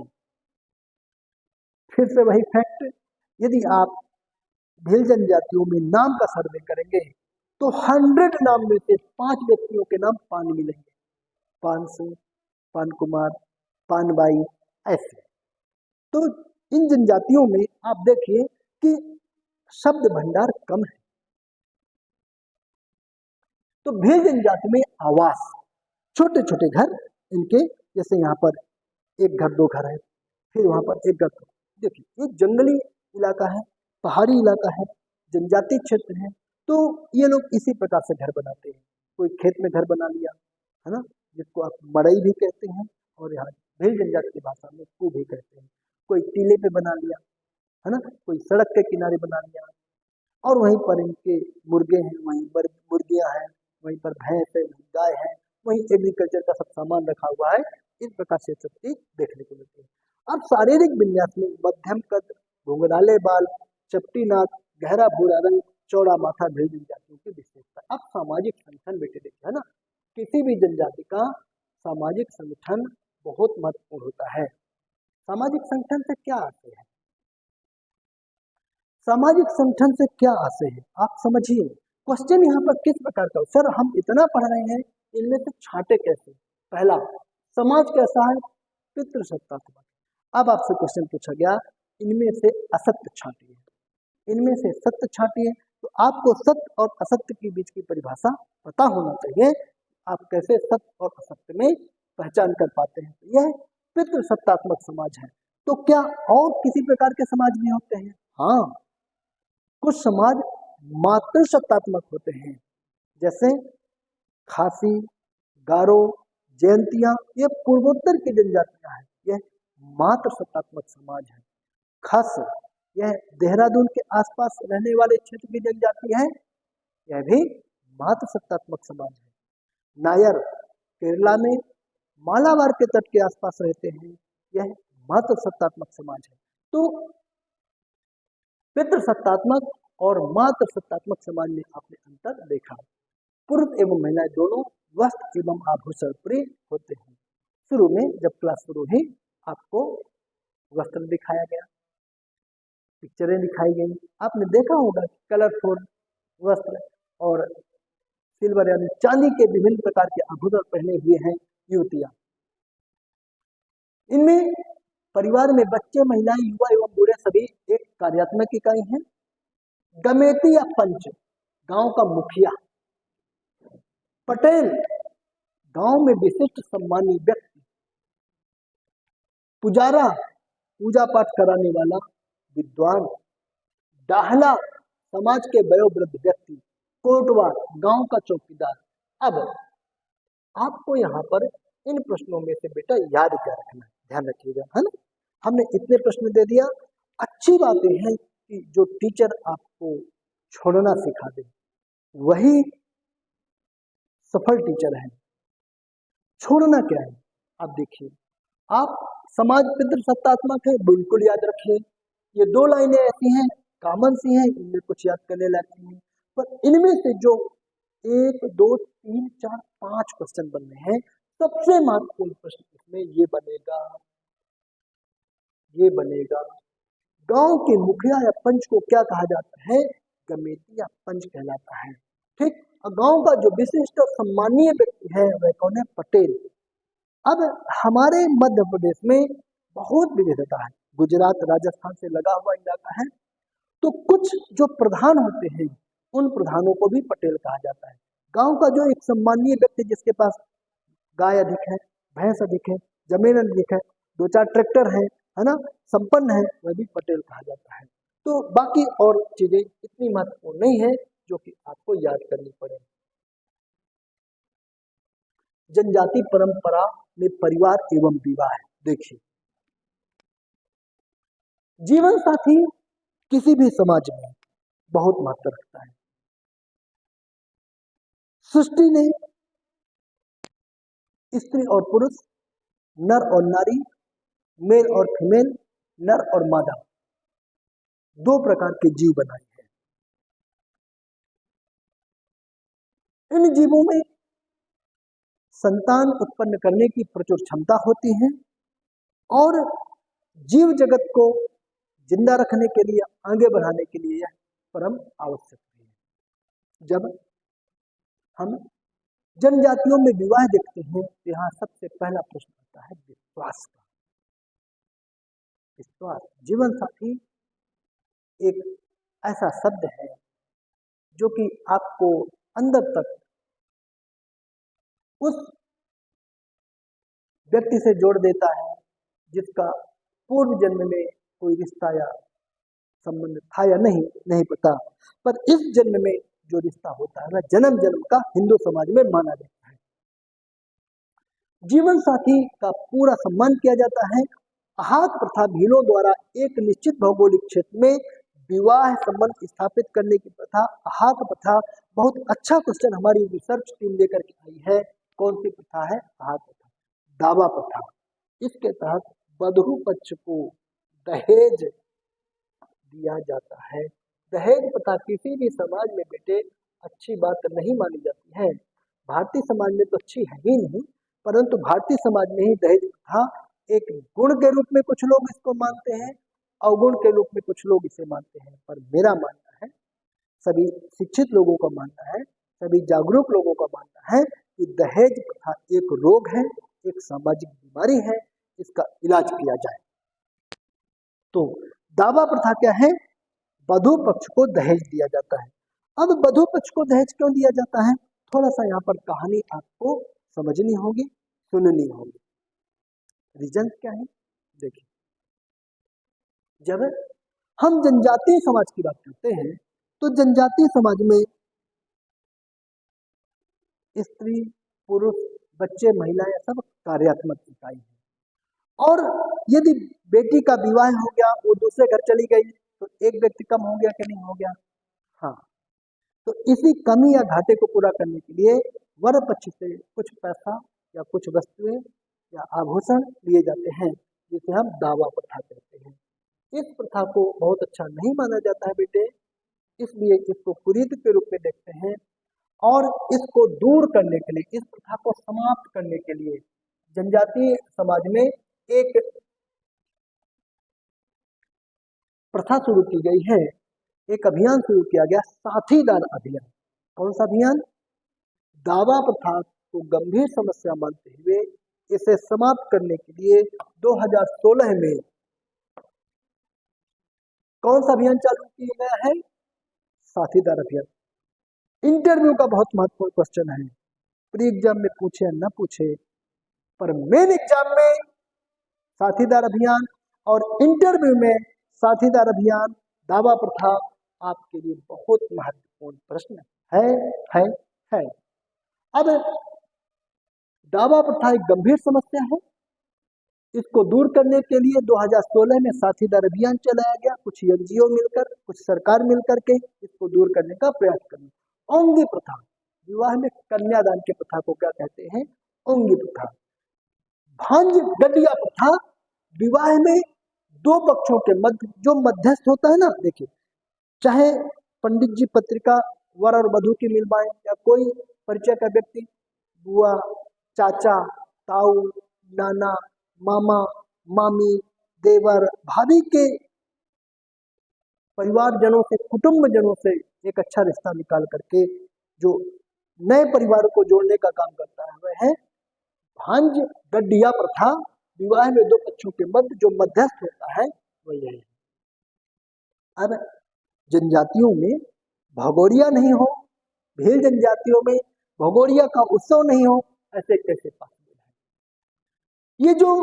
Speaker 1: फिर से वही फैक्ट, यदि आप भील जनजातियों में नाम का सर्वे करेंगे तो 100 नाम में से 5 व्यक्तियों के नाम पान मिलेंगे। पान सिंह, पान कुमार, पानबाई, ऐसे। तो इन जनजातियों में आप देखिए कि शब्द भंडार कम है। तो भील जनजाति में आवास, छोटे छोटे घर इनके, जैसे यहाँ पर एक घर 2 घर है, फिर वहां पर एक घर। देखिए ये जंगली इलाका है, पहाड़ी इलाका है, जनजाति क्षेत्र है, तो ये लोग इसी प्रकार से घर बनाते हैं। कोई खेत में घर बना लिया, है ना, जिसको आप मड़ई भी कहते हैं और यहाँ भील जनजाति की भाषा में कू भी कहते हैं। कोई टीले पे बना लिया, है ना, कोई सड़क के किनारे बना लिया, और वहीं पर इनके मुर्गे हैं, वहीं पर मुर्गियां हैं, वहीं पर भैंस है, गाय है, वहीं एग्रीकल्चर का सब सामान रखा हुआ है। इस प्रकार से सब चीज देखने को मिलती है। अब शारीरिक विन्यास में मध्यम कद, घुंघराले बाल, चपटी नाक, गहरा भूरा रंग, चौड़ा माथा भील जनजातियों की विशेषता। अब सामाजिक संगठन बेटे देखिए, है ना, किसी भी जनजाति का सामाजिक संगठन बहुत महत्वपूर्ण होता है। सामाजिक संगठन से क्या आते हैं? सामाजिक संगठन से क्या आते हैं आप समझिए। क्वेश्चन यहाँ पर किस प्रकार का, सर हम इतना पढ़ रहे हैं, इनमें से छांटे कैसे? पहला, समाज कैसा है? पितृसत्तात्मक। अब आपसे क्वेश्चन पूछा गया, इनमें से असत्य छांटिए, इनमें से सत्य छांटिए। तो आपको सत्य और असत्य के बीच की परिभाषा पता होना चाहिए। आप कैसे सत्य और असत्य में पहचान कर पाते हैं? यह पितृसत्तात्मक समाज है। तो क्या और किसी प्रकार के समाज भी होते हैं? हाँ, कुछ समाज मातृसत्तात्मक होते हैं, जैसे खासी, गारो, जयंतिया, ये पूर्वोत्तर की जनजातियां हैं, यह मातृसत्तात्मक समाज है। खस, यह देहरादून के आसपास रहने वाले क्षेत्र की जनजाति है, यह भी मातृसत्तात्मक समाज है। नायर केरला में मालाबार के तट के आसपास रहते हैं, यह मातृसत्तात्मक समाज है। तो पितृसत्तात्मक और मातृसत्तात्मक समाज में आपने अंतर देखा। पुरुष एवं महिलाएं दोनों वस्त्र एवं आभूषण प्रिय होते हैं। शुरू में जब क्लास शुरू हुई, आपको वस्त्र दिखाया गया, पिक्चरें दिखाई गई, आपने देखा होगा कलरफुल वस्त्र और सिल्वर यानी चांदी के विभिन्न प्रकार के आभूषण पहने हुए हैं युवतियां। इनमें परिवार में बच्चे, महिलाएं, युवा एवं बूढ़े सभी एक कार्यात्मक इकाई हैं। गमेती या पंच, गांव का मुखिया। पटेल, गांव में विशिष्ट सम्मानीय व्यक्ति। पुजारा, पूजा पाठ कराने वाला विद्वान। डाहला, समाज के वयोवृद्ध व्यक्ति। कोटवार, गांव का चौकीदार। अब आपको यहाँ पर इन प्रश्नों में से बेटा याद क्या रखना है, ध्यान रखिएगा, है ना। हमने इतने प्रश्न दे दिया। अच्छी बातें हैं कि जो टीचर आपको छोड़ना सिखा दे वही सफल टीचर है। छोड़ना क्या है? आप देखिए, आप समाज पितृसत्तात्मक है, बिल्कुल याद रखिए। ये 2 लाइनें ऐसी हैं, कॉमन सी हैं, इनमें कुछ याद करने लायक नहीं है, पर इनमें से जो 1 2 3 4 5 क्वेश्चन बन रहे हैं, सबसे महत्वपूर्ण प्रश्न इसमें ये बनेगा, ये बनेगा, गांव के मुखिया या पंच को क्या कहा जाता है? गमेती या पंच कहलाता है। ठीक, और गांव का जो विशिष्ट और सम्मानीय व्यक्ति है वह कौन है? पटेल। अब हमारे मध्य प्रदेश में बहुत विविधता है, गुजरात राजस्थान से लगा हुआ इलाका है, तो कुछ जो प्रधान होते हैं उन प्रधानों को भी पटेल कहा जाता है। गांव का जो एक सम्मानीय व्यक्ति जिसके पास गाय अधिक है, भैंस अधिक है, जमीन अधिक है, 2-4 ट्रैक्टर है ना, संपन्न है, वह भी पटेल कहा जाता है। तो बाकी और चीजें इतनी महत्वपूर्ण नहीं है जो कि आपको याद करनी पड़े। जनजाति परंपरा में परिवार एवं विवाह। देखिए, जीवन साथी किसी भी समाज में बहुत महत्व रखता है। सृष्टि ने स्त्री और पुरुष, नर और नारी, मेल और फीमेल, नर और मादा, 2 प्रकार के जीव बनाए हैं। इन जीवों में संतान उत्पन्न करने की प्रचुर क्षमता होती है और जीव जगत को जिंदा रखने के लिए, आगे बढ़ाने के लिए यह परम आवश्यक है। जब हम जनजातियों में विवाह देखते हैं तो यहाँ सबसे पहला प्रश्न आता है विश्वास का। विश्वास, जीवन साथी एक ऐसा शब्द है जो कि आपको अंदर तक उस व्यक्ति से जोड़ देता है जिसका पूर्व जन्म में कोई रिश्ता या संबंध था या नहीं पता, पर इस जन्म में जो रिश्ता होता है वह जन्म जन्म का हिंदू समाज में माना जाता है। जीवन साथी का पूरा सम्मान किया जाता है। अहात प्रथा भीलों द्वारा एक निश्चित भौगोलिक क्षेत्र में विवाह संबंध स्थापित करने की प्रथा, अहात प्रथा, बहुत अच्छा क्वेश्चन हमारी रिसर्च टीम लेकर के आई है। कौन सी प्रथा है? अहात प्रथा, दावा प्रथा। इसके तहत वधू पक्ष को दहेज दिया जाता है। दहेज प्रथा किसी भी समाज में बेटे अच्छी बात नहीं मानी जाती है। भारतीय समाज में तो अच्छी है ही नहीं, परंतु भारतीय समाज में ही दहेज प्रथा एक गुण के रूप में कुछ लोग इसको मानते हैं, अवगुण के रूप में कुछ लोग इसे मानते हैं। पर मेरा मानना है, सभी शिक्षित लोगों का मानना है, सभी जागरूक लोगों का मानना है कि दहेज प्रथा एक रोग है, एक सामाजिक बीमारी है, इसका इलाज किया जाए। तो दावा प्रथा क्या है? वधू पक्ष को दहेज दिया जाता है। अब वधू पक्ष को दहेज क्यों दिया जाता है? थोड़ा सा यहाँ पर कहानी आपको समझनी होगी, सुननी होगी। रीजन क्या है? देखिए, जब हम जनजातीय समाज की बात करते हैं तो जनजातीय समाज में स्त्री, पुरुष, बच्चे, महिलाएं सब कार्यात्मक इकाई है। और यदि बेटी का विवाह हो गया, वो दूसरे घर चली गई, तो एक व्यक्ति कम हो गया कि नहीं हो गया? हाँ। तो इसी कमी या घाटे को पूरा करने के लिए वर पक्ष से कुछ पैसा या कुछ वस्तुएं या आभूषण लिए जाते हैं, जिसे हम दावा प्रथा कहते हैं। इस प्रथा को बहुत अच्छा नहीं माना जाता है बेटे, इसलिए इसको कुरीति के रूप में देखते हैं। और इसको दूर करने के लिए, इस प्रथा को समाप्त करने के लिए जनजातीय समाज में एक प्रथा शुरू की गई है, एक अभियान शुरू किया गया, साथीदार अभियान। कौन सा अभियान? दावा प्रथा को गंभीर समस्या मानते हुए इसे समाप्त करने के लिए 2016 में कौन सा अभियान चालू किया गया है? साथीदार अभियान। इंटरव्यू का बहुत महत्वपूर्ण क्वेश्चन है, प्री एग्जाम में पूछे या न पूछे, पर मेन एग्जाम में साथीदार अभियान और इंटरव्यू में साथीदार अभियान, दावा प्रथा आपके लिए बहुत महत्वपूर्ण प्रश्न है। अब दावा प्रथा एक गंभीर समस्या है, इसको दूर करने के लिए 2016 में साथीदार अभियान चलाया गया। कुछ एनजीओ मिलकर, कुछ सरकार मिलकर के इसको दूर करने का प्रयास करें। ओंगी प्रथा, विवाह में कन्यादान के प्रथा को क्या कहते हैं? ओंगी प्रथा। भांज गडिया प्रथा, विवाह में दो पक्षों के मध्य जो मध्यस्थ होता है ना, देखिए, चाहे पंडित जी पत्रिका वर और वधू की मिलवाएं या कोई परिचय का व्यक्ति, बुआ, चाचा, ताऊ, नाना, मामा, मामी, देवर, भाभी के परिवारजनों से, कुटुंबजनों से एक अच्छा रिश्ता निकाल करके जो नए परिवार को जोड़ने का काम करता है, वह है भांज गड्डिया प्रथा। विवाह में दो पक्षों के मध्य जो मध्यस्थ होता है वह यही है। अब जनजातियों में भगोरिया नहीं हो, भील जनजातियों में भगोरिया का उत्सव नहीं हो, ऐसे कैसे पॉसिबल है? ये जो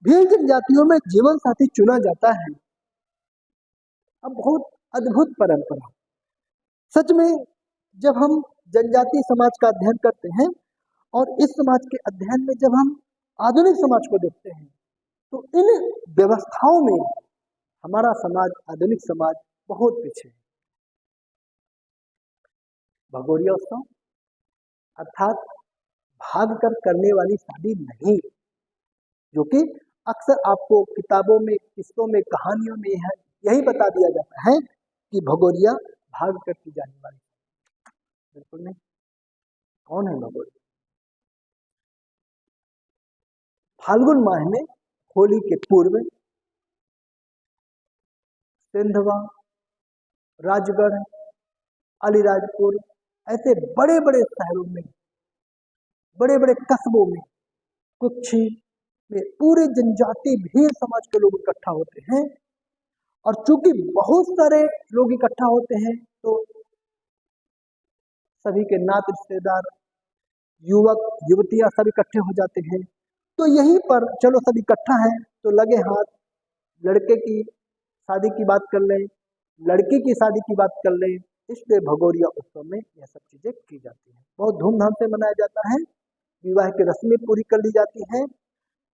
Speaker 1: भील जनजातियों में जीवन साथी चुना जाता है, अब बहुत अद्भुत परंपरा। सच में जब हम जनजातीय समाज का अध्ययन करते हैं और इस समाज के अध्ययन में जब हम आधुनिक समाज को देखते हैं, तो इन व्यवस्थाओं में हमारा समाज, आधुनिक समाज बहुत पीछे है। भगोरिया उत्सव अर्थात भागकर करने वाली शादी नहीं, जो कि अक्सर आपको किताबों में, किस्सों में, कहानियों में है यही बता दिया जाता है कि भगोरिया भाग कर की जाने वाली, बिल्कुल नहीं। कौन है भगोरिया? फाल्गुन माह में होली के पूर्व सिंधवा, राजगढ़, अलीराजपुर ऐसे बड़े बड़े शहरों में, बड़े बड़े कस्बों में, कुक्षी में पूरे जनजाति भील समाज के लोग इकट्ठा होते हैं। और चूंकि बहुत सारे लोग इकट्ठा होते हैं तो सभी के नात रिश्तेदार, युवक युवतियां सब इकट्ठे हो जाते हैं। तो यहीं पर चलो सब इकट्ठा है तो लगे हाथ, लड़के की शादी की बात कर लें, लड़की की शादी की बात कर लें, इसलिए भगोरिया उत्सव में यह सब चीजें की जाती हैं। बहुत धूमधाम से मनाया जाता है, विवाह की रस्में पूरी कर ली जाती हैं,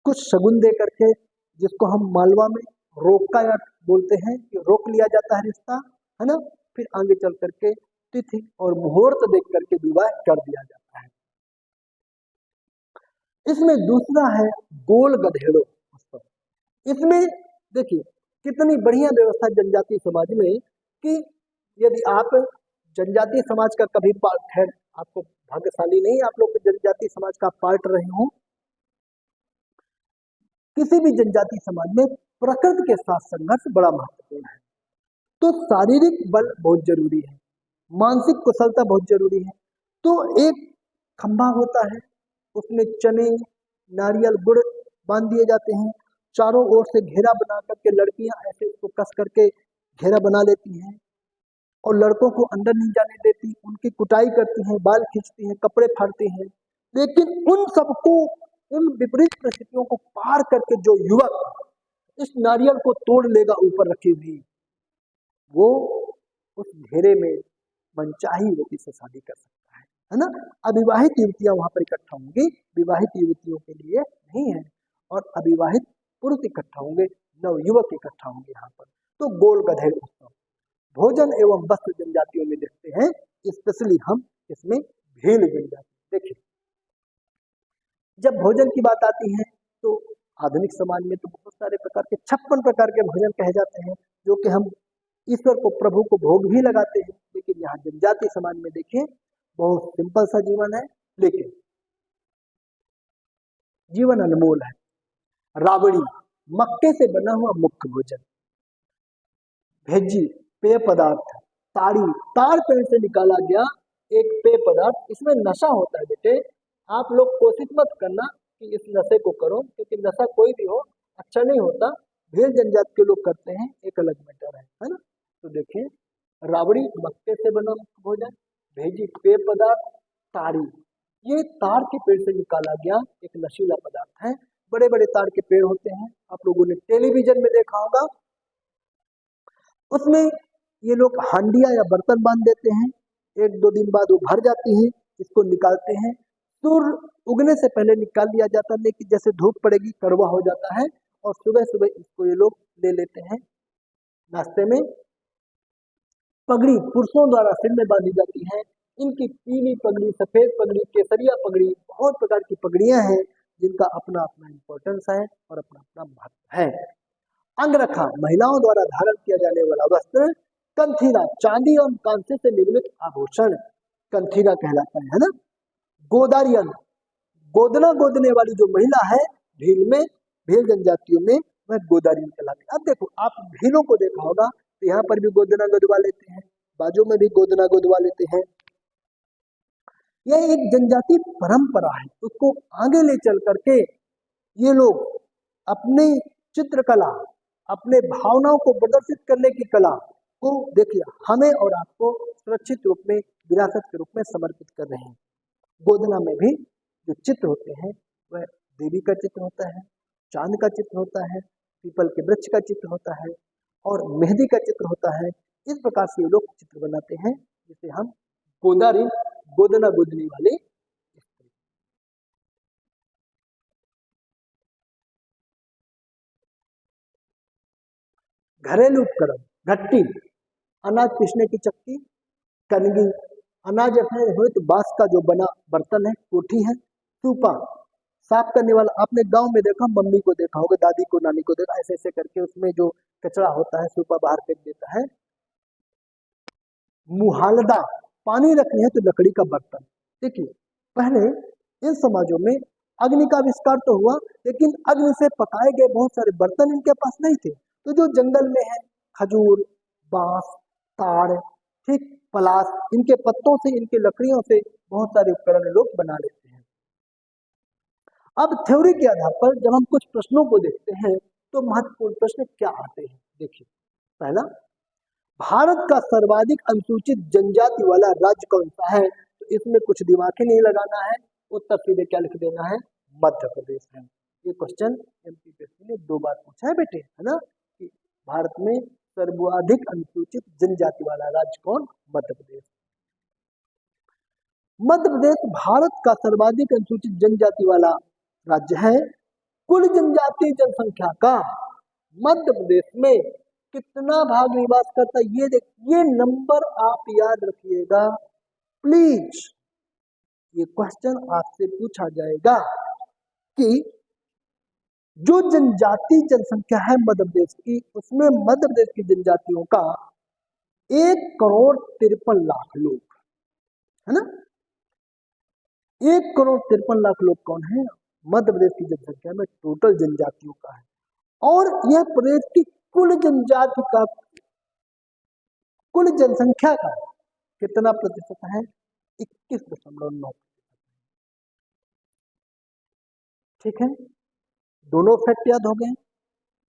Speaker 1: कुछ शगुन दे करके, जिसको हम मालवा में रोका या बोलते हैं कि रोक लिया जाता है रिश्ता, है ना। फिर आगे चल करके तिथि और मुहूर्त देख करके विवाह कर दिया जाता है। इसमें दूसरा है गोल गधेड़ो उत्सव। इसमें देखिए कितनी बढ़िया व्यवस्था जनजातीय समाज में कि यदि आप जनजातीय समाज का कभी खैर आपको भाग्यशाली नहीं आप लोग जनजातीय समाज का पार्ट रहे हो, किसी भी जनजातीय समाज में प्रकृति के साथ संघर्ष बड़ा महत्वपूर्ण है। तो शारीरिक बल बहुत जरूरी है, मानसिक कुशलता बहुत जरूरी है। तो एक खंभा होता है, उसमें चने, नारियल, गुड़ बांध दिए जाते हैं, चारों ओर से घेरा बना करके लड़कियां ऐसे उसको कस करके घेरा बना लेती हैं और लड़कों को अंदर नहीं जाने देती, उनकी कुटाई करती हैं, बाल खींचती हैं, कपड़े फाड़ती हैं। लेकिन उन सबको, उन विपरीत परिस्थितियों को पार करके जो युवक इस नारियल को तोड़ लेगा ऊपर रखी हुई, वो उस घेरे में मनचाही युवती से शादी कर सकता है ना। अविवाहित युवतियां वहां पर इकट्ठा होंगी, विवाहित युवतियों के लिए नहीं है, और अविवाहित पुरुष इकट्ठा होंगे, नवयुवक इकट्ठा होंगे यहाँ पर। तो गोल गधेड़ उत्सव भोजन एवं वस्त्र जनजातियों में देखते हैं, स्पेशली हम इसमें भील जनजाति। देखिए जब भोजन की बात आती है तो आधुनिक समाज में तो बहुत सारे प्रकार के 56 प्रकार के भोजन कहे जाते हैं, जो कि हम ईश्वर को, प्रभु को भोग भी लगाते हैं। लेकिन यहाँ जनजातीय समाज में देखिए बहुत सिंपल सा जीवन है, लेकिन जीवन अनमोल है। राबड़ी मक्के से बना हुआ मुख्य भोजन, भेजी पेय पदार्थ, ताड़ी ताड़ पेड़ से निकाला गया एक पेय पदार्थ। इसमें नशा होता है बेटे, आप लोग कोशिश मत करना कि इस नशे को करो, क्योंकि नशा कोई भी हो अच्छा नहीं होता। भील जनजाति के लोग करते हैं, एक अलग मैटर है ना। तो देखिए राबड़ी मक्के से बना भोजन, भेजी पेय पदार्थ, ताड़ी, ये ताड़ के पेड़ से निकाला गया एक नशीला पदार्थ है। बड़े बड़े ताड़ के पेड़ होते हैं, आप लोगों ने टेलीविजन में देखा होगा, उसमें ये लोग हांडिया या बर्तन बांध देते हैं, 1-2 दिन बाद वो भर जाती है, इसको निकालते हैं, सूर्य उगने से पहले निकाल लिया जाता है, लेकिन जैसे धूप पड़ेगी कड़वा हो जाता है, और सुबह सुबह इसको ये लोग ले लेते हैं नाश्ते में। पगड़ी पुरुषों द्वारा सिर में बांधी जाती है, इनकी पीली पगड़ी, सफेद पगड़ी, केसरिया पगड़ी, बहुत प्रकार की पगड़ियां हैं जिनका अपना अपना इंपॉर्टेंस है और अपना अपना महत्व है। अंगरखा महिलाओं द्वारा धारण किया जाने वाला वस्त्र, कंठीरा चांदी और कांसे से निर्मित आभूषण कंठीरा कहलाता है ना। गोदारियन गोदना गोदने वाली जो महिला है भील में, भील जनजातियों में, वह गोदारियन कहलाती है। अब देखो आप भीलों को देखा होगा तो यहाँ पर भी गोदना गोदवा लेते हैं, बाजू में भी गोदना गोदवा लेते हैं। यह एक जनजाति परंपरा है, उसको आगे ले चल करके ये लोग अपनी चित्रकला, अपने भावनाओं को प्रदर्शित करने की कला को देखिए हमें और आपको सुरक्षित रूप में विरासत के रूप में समर्पित कर रहे हैं। गोदना में भी जो चित्र होते हैं वह देवी का चित्र होता है, चांद का चित्र होता है, पीपल के वृक्ष का चित्र होता है और मेहंदी का चित्र होता है। इस प्रकार से ये लोग चित्र बनाते हैं, जिसे हम गोदारी, गोदना गोदनी वाले। घरेलू उपकरण, घट्टी अनाज पीसने की चक्की, कनगी अनाज रखने हुए तो बांस का जो बना बर्तन है, कोठी है, सूपा साफ करने वाला, आपने गांव में देखा, मम्मी को देखा होगा, दादी को, नानी को देखा, ऐसे ऐसे करके उसमें जो कचरा होता है सूपा बाहर फेंक देता है। मुहालदा पानी रखनी है तो लकड़ी का बर्तन। देखिए पहले इन समाजों में अग्नि का आविष्कार तो हुआ, लेकिन अग्नि से पकाए गए बहुत सारे बर्तन इनके पास नहीं थे। तो जो जंगल में है खजूर, बांस, ताड़, ठीक, पलाश, इनके पत्तों से, इनके लकड़ियों से बहुत सारे उपकरण लोग बना लेते हैं। अब थ्योरी के आधार पर जब हम कुछ प्रश्नों को देखते हैं तो महत्वपूर्ण प्रश्न क्या आते हैं, देखिए। पहला, भारत का सर्वाधिक अनुसूचित जनजाति वाला राज्य कौन सा है? तो इसमें कुछ दिमाग ही नहीं लगाना है, उत्तर सीधे क्या लिख देना है, मध्य प्रदेश है। ये क्वेश्चन एमपीएससी ने 2 बार पूछा है बेटे, है ना, कि भारत में सर्वाधिक अनुसूचित जनजाति वाला राज्य कौन? मध्य प्रदेश। मध्य प्रदेश भारत का सर्वाधिक अनुसूचित जनजाति वाला राज्य है। कुल जनजातीय जनसंख्या का मध्य प्रदेश में कितना भाग निवास करता है, ये देखिए, नंबर आप याद रखिएगा प्लीज। ये क्वेश्चन आपसे पूछा जाएगा कि जो जनजातीय जनसंख्या है मध्य प्रदेश की, उसमें मध्य प्रदेश की जनजातियों का 1,53,00,000 लोग, है ना। 1,53,00,000 लोग कौन है? मध्य प्रदेश की जनसंख्या में टोटल जनजातियों का है। और यह प्रदेश की कुल जनजाति का, कुल जनसंख्या का कितना प्रतिशत है? 21.9। ठीक है, दोनों फैक्ट याद हो गए।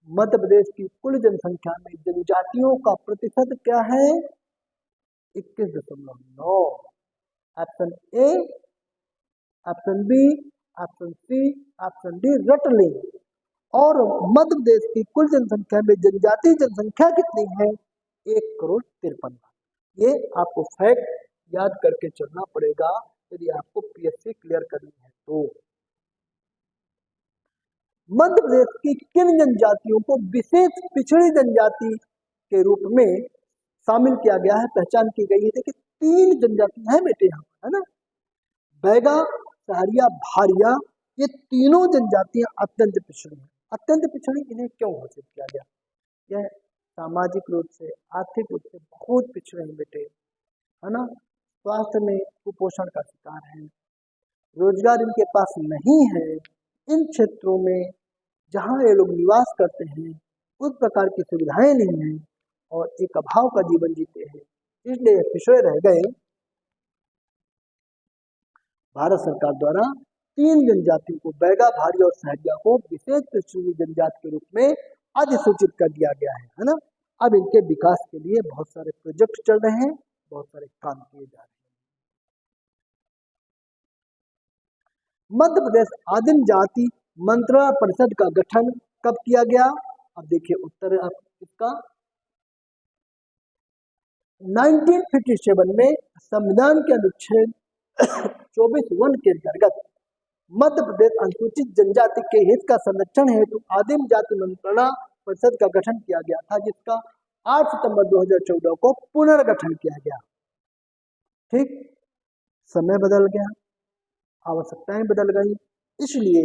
Speaker 1: मध्य प्रदेश की कुल जनसंख्या में जनजातियों का प्रतिशत क्या है? 21.9। Option A, option B, option C, option D रट ले। और मध्य प्रदेश की कुल जनसंख्या में जनजातीय जनसंख्या कितनी है? 1,53,00,000। ये आपको फैक्ट याद करके चलना पड़ेगा यदि आपको पीएससी क्लियर करनी है तो। मध्य प्रदेश की किन जनजातियों को विशेष पिछड़ी जनजाति के रूप में शामिल किया गया है, पहचान की गई है? देखिए 3 जनजातियां हैं बेटे यहाँ, है ना, बैगा, सहरिया, भारिया। ये तीनों जनजातियां अत्यंत पिछड़ी हैं। अत्यंत पिछड़ी इन्हें क्यों घोषित किया गया? यह सामाजिक रूप से, आर्थिक रूप से बहुत पिछड़े हैं बेटे, है ना। स्वास्थ्य में कुपोषण का शिकार है, रोजगार इनके पास नहीं है। इन क्षेत्रों में जहाँ ये लोग निवास करते हैं उस प्रकार की सुविधाएं नहीं हैं और एक अभाव का जीवन जीते हैं, इसलिए पिछड़े रह गए। भारत सरकार द्वारा 3 जनजातियों को, बैगा, भारिया और सहरिया को विशेष पिछड़ी जनजाति के रूप में अधिसूचित कर दिया गया है ना। अब इनके विकास के लिए बहुत सारे प्रोजेक्ट चल रहे हैं, बहुत सारे काम किए जा रहे हैं। मध्य प्रदेश आदिम जाति मंत्रणा परिषद का गठन कब किया गया? अब देखिए उत्तर इसका 1957 में संविधान के अनुच्छेद 24(1) के अंतर्गत मध्य प्रदेश अनुसूचित जनजाति के हित का संरक्षण हेतु आदिम जाति मंत्रणा परिषद का गठन किया गया था, जिसका 8 सितंबर 2014 को पुनर्गठन किया गया। ठीक, समय बदल गया, आवश्यकताएं बदल गई, इसलिए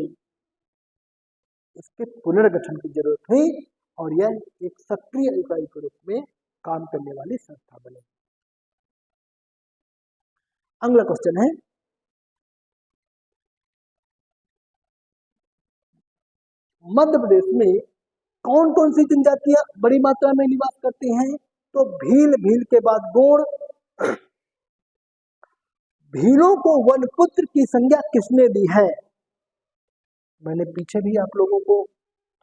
Speaker 1: इसके पुनर्गठन की जरूरत हुई और यह एक सक्रिय इकाई के रूप में काम करने वाली संस्था बने। अगला क्वेश्चन है, मध्य प्रदेश में कौन कौन सी जनजातियां बड़ी मात्रा में निवास करती हैं? तो भील, भील के बाद गोंड। भीलों को वनपुत्र की संज्ञा किसने दी है? मैंने पीछे भी आप लोगों को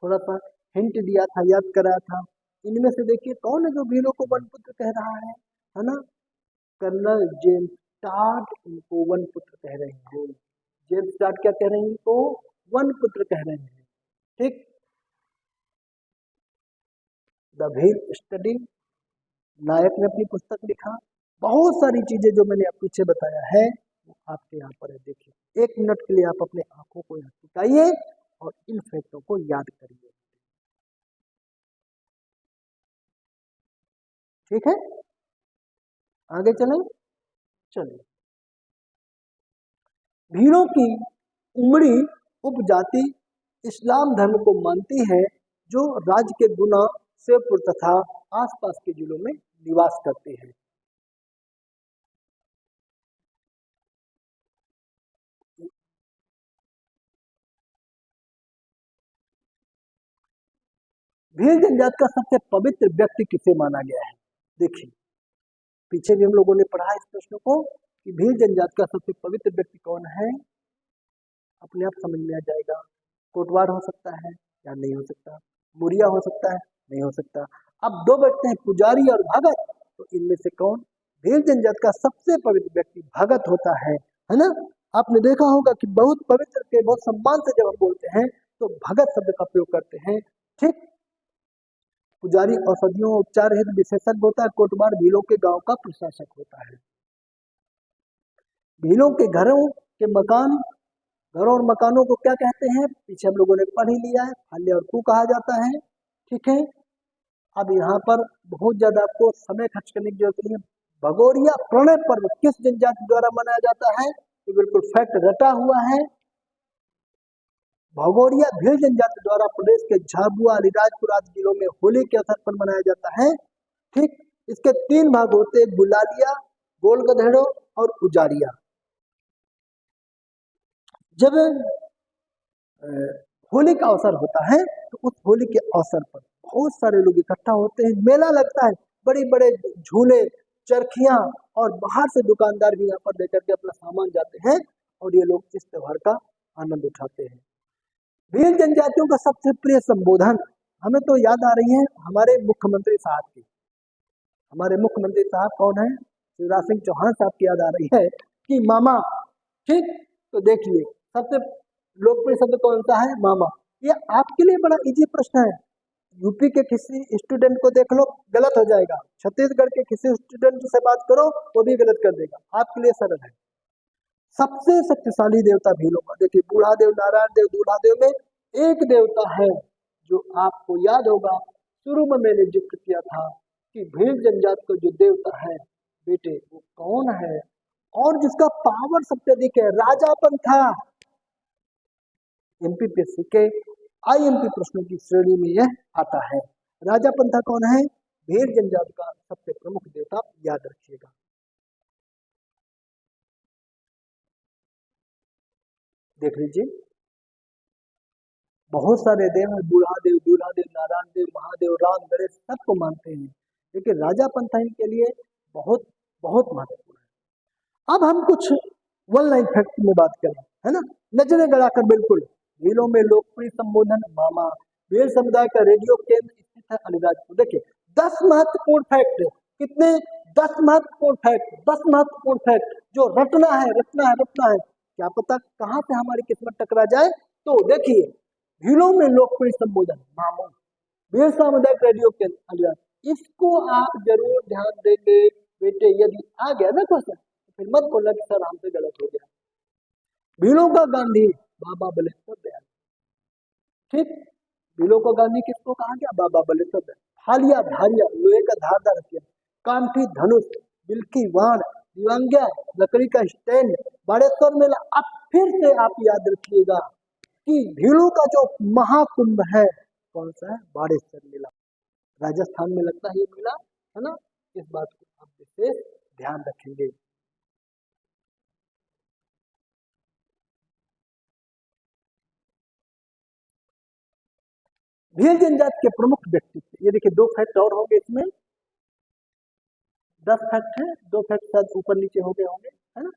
Speaker 1: थोड़ा सा हिंट दिया था, याद कराया था। इनमें से देखिए कौन है जो भीलों को वनपुत्र कह रहा है ना? कर्नल जेम्स टाट इनको वनपुत्र कह रहे हैं। जेम्स टाट क्या कह रहे हैं? इनको वनपुत्र कह रहे हैं। ठीक, द भील स्टडी नायक ने अपनी पुस्तक लिखा। बहुत सारी चीजें जो मैंने पीछे बताया है वो आपके यहाँ पर है। देखिए 1 मिनट के लिए आप अपने आंखों को यहाँ टिकाइए और इन फैक्टों को याद करिए। ठीक है, आगे चलें। चलिए, भीलों की उमड़ी उपजाति इस्लाम धर्म को मानती है, जो राज्य के गुना, शिवपुर तथा आसपास के जिलों में निवास करते हैं। भील जनजाति का सबसे पवित्र व्यक्ति किसे माना गया है? देखिए, पीछे भी हम लोगों ने पढ़ा इस प्रश्न को कि भील जनजाति का सबसे पवित्र व्यक्ति कौन है। अपने आप समझ में आ जाएगा। कोटवार हो सकता है या नहीं हो सकता, मुरिया हो सकता है, नहीं हो सकता। अब दो बैठते हैं, पुजारी और भगत, तो इनमें से कौन? भील जनजाति का सबसे पवित्र व्यक्ति भगत होता है ना। आपने देखा होगा कि बहुत पवित्र के बहुत सम्मान से जब हम बोलते हैं तो भगत शब्द का प्रयोग करते हैं। ठीक, पुजारी औषधियों उपचार हेतु विशेषज्ञ होता है। कोटवार भीलों के गांव का प्रशासक होता है। भीलों के घरों के मकान, घरों और मकानों को क्या कहते हैं? पीछे हम लोगों ने पढ़ ही लिया है, फाल्य और कू कहा जाता है। ठीक है, अब यहाँ पर बहुत ज्यादा आपको समय खर्च करने की जरूरत नहीं है। भगोरिया प्रणय पर्व किस जनजाति द्वारा मनाया जाता है? ये बिल्कुल फैक्ट रटा हुआ है। भगोरिया भील जनजाति द्वारा प्रदेश के झाबुआ अलीराजपुर आदि जिलों में होली के अवसर पर मनाया जाता है। ठीक, इसके तीन भाग होते हैं, गुलालिया, गोल गधेड़ो और उजाड़िया। जब होली का अवसर होता है तो उस होली के अवसर पर बहुत सारे लोग इकट्ठा होते हैं, मेला लगता है, बड़े बड़े झूले, चरखियां, और बाहर से दुकानदार भी यहाँ पर लेकर के अपना सामान जाते हैं और ये लोग इस त्योहार का आनंद उठाते हैं। भील जनजातियों का सबसे प्रिय संबोधन हमें तो याद आ रही है हमारे मुख्यमंत्री साहब की। हमारे मुख्यमंत्री साहब कौन है? शिवराज सिंह चौहान साहब की याद आ रही है कि मामा। ठीक, तो देखिए सबसे लोकप्रिय शब्द कौन सा है? मामा। ये आपके लिए बड़ा इजी प्रश्न है। यूपी के किसी स्टूडेंट को देख लो, गलत हो जाएगा। छत्तीसगढ़ के किसी स्टूडेंट से बात करो वो भी गलत कर देगा। आपके लिए सरल है। सबसे शक्तिशाली देवता भीलों का, देखिए बूढ़ा देव, नारायण देव, दूल्हा देव में एक देवता है जो आपको याद होगा, शुरू में मैंने जिक्र किया था कि भील जनजाति का जो देवता है बेटे वो कौन है, और जिसका पावर सबसे अधिक है? राजापंथा। एमपीपीएससी के आईएमपी प्रश्नों की श्रेणी में यह आता है। राजापंथा कौन है? भील जनजाति का सबसे प्रमुख देवता, याद रखिएगा। देख लीजिए, बहुत सारे देव हैं, बूढ़ा देव, दूल्हा देव, नारायण देव, महादेव, राम, गणेश, सबको मानते हैं, लेकिन राजापंथा इनके लिए बहुत बहुत महत्वपूर्ण है। अब हम कुछ वन लाइन फैक्ट में बात करें, है ना, नजरें गड़ाकर। बिल्कुल, भीलों में लोकप्रिय संबोधन मामा। भील समुदाय का रेडियो केंद्र स्थित है अलीराजपुर। देखिए 10 महत्वपूर्ण फैक्ट, कितने? 10 महत्वपूर्ण फैक्ट, 10 महत्वपूर्ण फैक्ट जो रटना है, रटना है, रटना है। क्या पता कहां से हमारी किस्मत टकरा जाए। तो देखिए, भीलों में लोकप्रिय संबोधन मामू, भील सामुदायिक रेडियो केंद्र अलीराजपुर, इसको आप जरूर ध्यान देंगे बेटे। यदि आ गया ना क्वेश्चन तो फिर मत बोलना कि सर हमसे गलत हो गया। भीलों का गांधी बाबा बलेश्वर दयाल। ठीक, भीलों का गांधी किसको कहा गया? बाबा बलेश्वर दयाल। हालिया धारिया, लोहे का धारदार हथियार, कांठी धनुष, बिल्की वाण, दिवंग्या, लकड़ी का स्टैंड, बाड़ेश्वर मेला। अब फिर से आप याद रखिएगा कि भीलों का जो महाकुंभ है कौन सा है? बाड़ेश्वर मेला। राजस्थान में लगता है ये मेला, है ना। इस बात को आप विशेष ध्यान रखेंगे। भील जनजाति के प्रमुख व्यक्तित्व, ये देखिए 2 फैक्ट और होंगे इसमें, 10 फैक्ट है, 2 फैक्ट शायद ऊपर नीचे हो गए होंगे, है ना।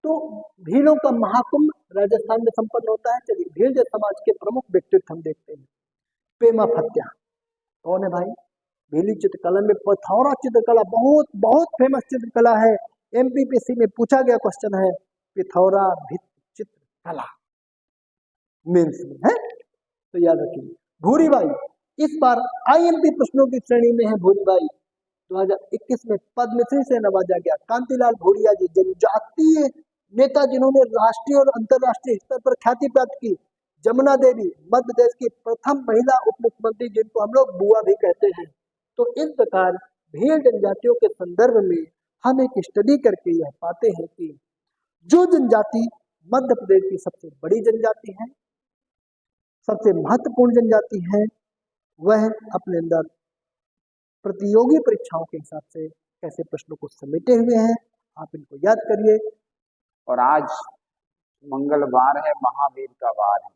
Speaker 1: तो भीलों का महाकुंभ राजस्थान में संपन्न होता है। चलिए भील समाज के प्रमुख व्यक्तित्व हम देखते हैं। पेमा फत्या कौन है भाई? भीली चित्रकला में पथौरा चित्रकला बहुत बहुत फेमस चित्रकला है। एमपीपीएससी में पूछा गया क्वेश्चन है पिथौरा भित्ति चित्रकला मेंस में, है तो याद रखिए। भूरीबाई इस बार आईएमपी प्रश्नों की श्रेणी में है। भूरीबाई 2021 में पद्मश्री से नवाजा गया। कांतिलाल भूरिया जी जनजातीय नेता जिन्होंने राष्ट्रीय और अंतर्राष्ट्रीय स्तर पर ख्याति प्राप्त की। जमुना देवी मध्य प्रदेश की प्रथम महिला उप मुख्यमंत्री जिनको हम लोग बुआ भी कहते हैं। तो इस प्रकार भील जनजातियों के संदर्भ में हम एक स्टडी करके यह पाते हैं कि जो जनजाति मध्य प्रदेश की सबसे बड़ी जनजाति है, सबसे महत्वपूर्ण जनजाति है, वह अपने अंदर प्रतियोगी परीक्षाओं के हिसाब से कैसे प्रश्नों को समेटे हुए हैं, आप इनको याद करिए।
Speaker 2: और आज मंगलवार है, महावीर का वार है।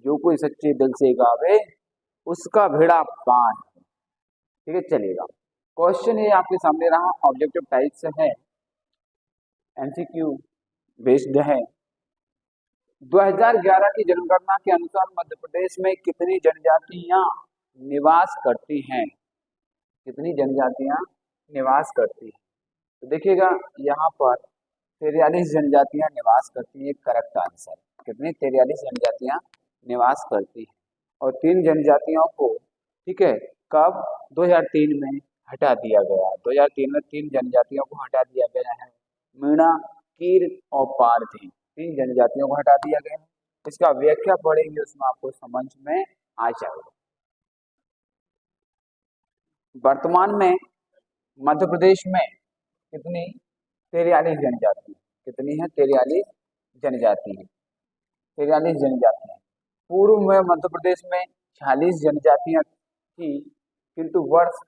Speaker 2: जो कोई सच्चे दिल से गावे उसका भेड़ा पान। ठीक है, चलेगा। क्वेश्चन ये आपके सामने रहा, ऑब्जेक्टिव टाइप से है, एमसीक्यू बेस्ड है। 2011 की जनगणना के अनुसार मध्य प्रदेश में कितनी जनजातियां निवास करती हैं? कितनी जनजातियां निवास करती हैं? तो देखिएगा यहाँ पर 43 जनजातियां निवास करती है, करेक्ट आंसर। कितनी? 43 जनजातियां निवास करती हैं। और 3 जनजातियों को, ठीक है, कब? 2003 में हटा दिया गया। 2003 में 3 जनजातियों को हटा दिया गया है, मीणा, कीर और पारधी। 3 जनजातियों को हटा दिया गया है। इसका व्याख्या पढ़ेंगे, उसमें आपको समझ में आ जाएगा। वर्तमान में मध्य प्रदेश में कितनी? 43 जनजाति। कितनी है? 43 जनजाति है। 43 जनजातियां। पूर्व में मध्य प्रदेश में 46 जनजातियां थी, किंतु वर्ष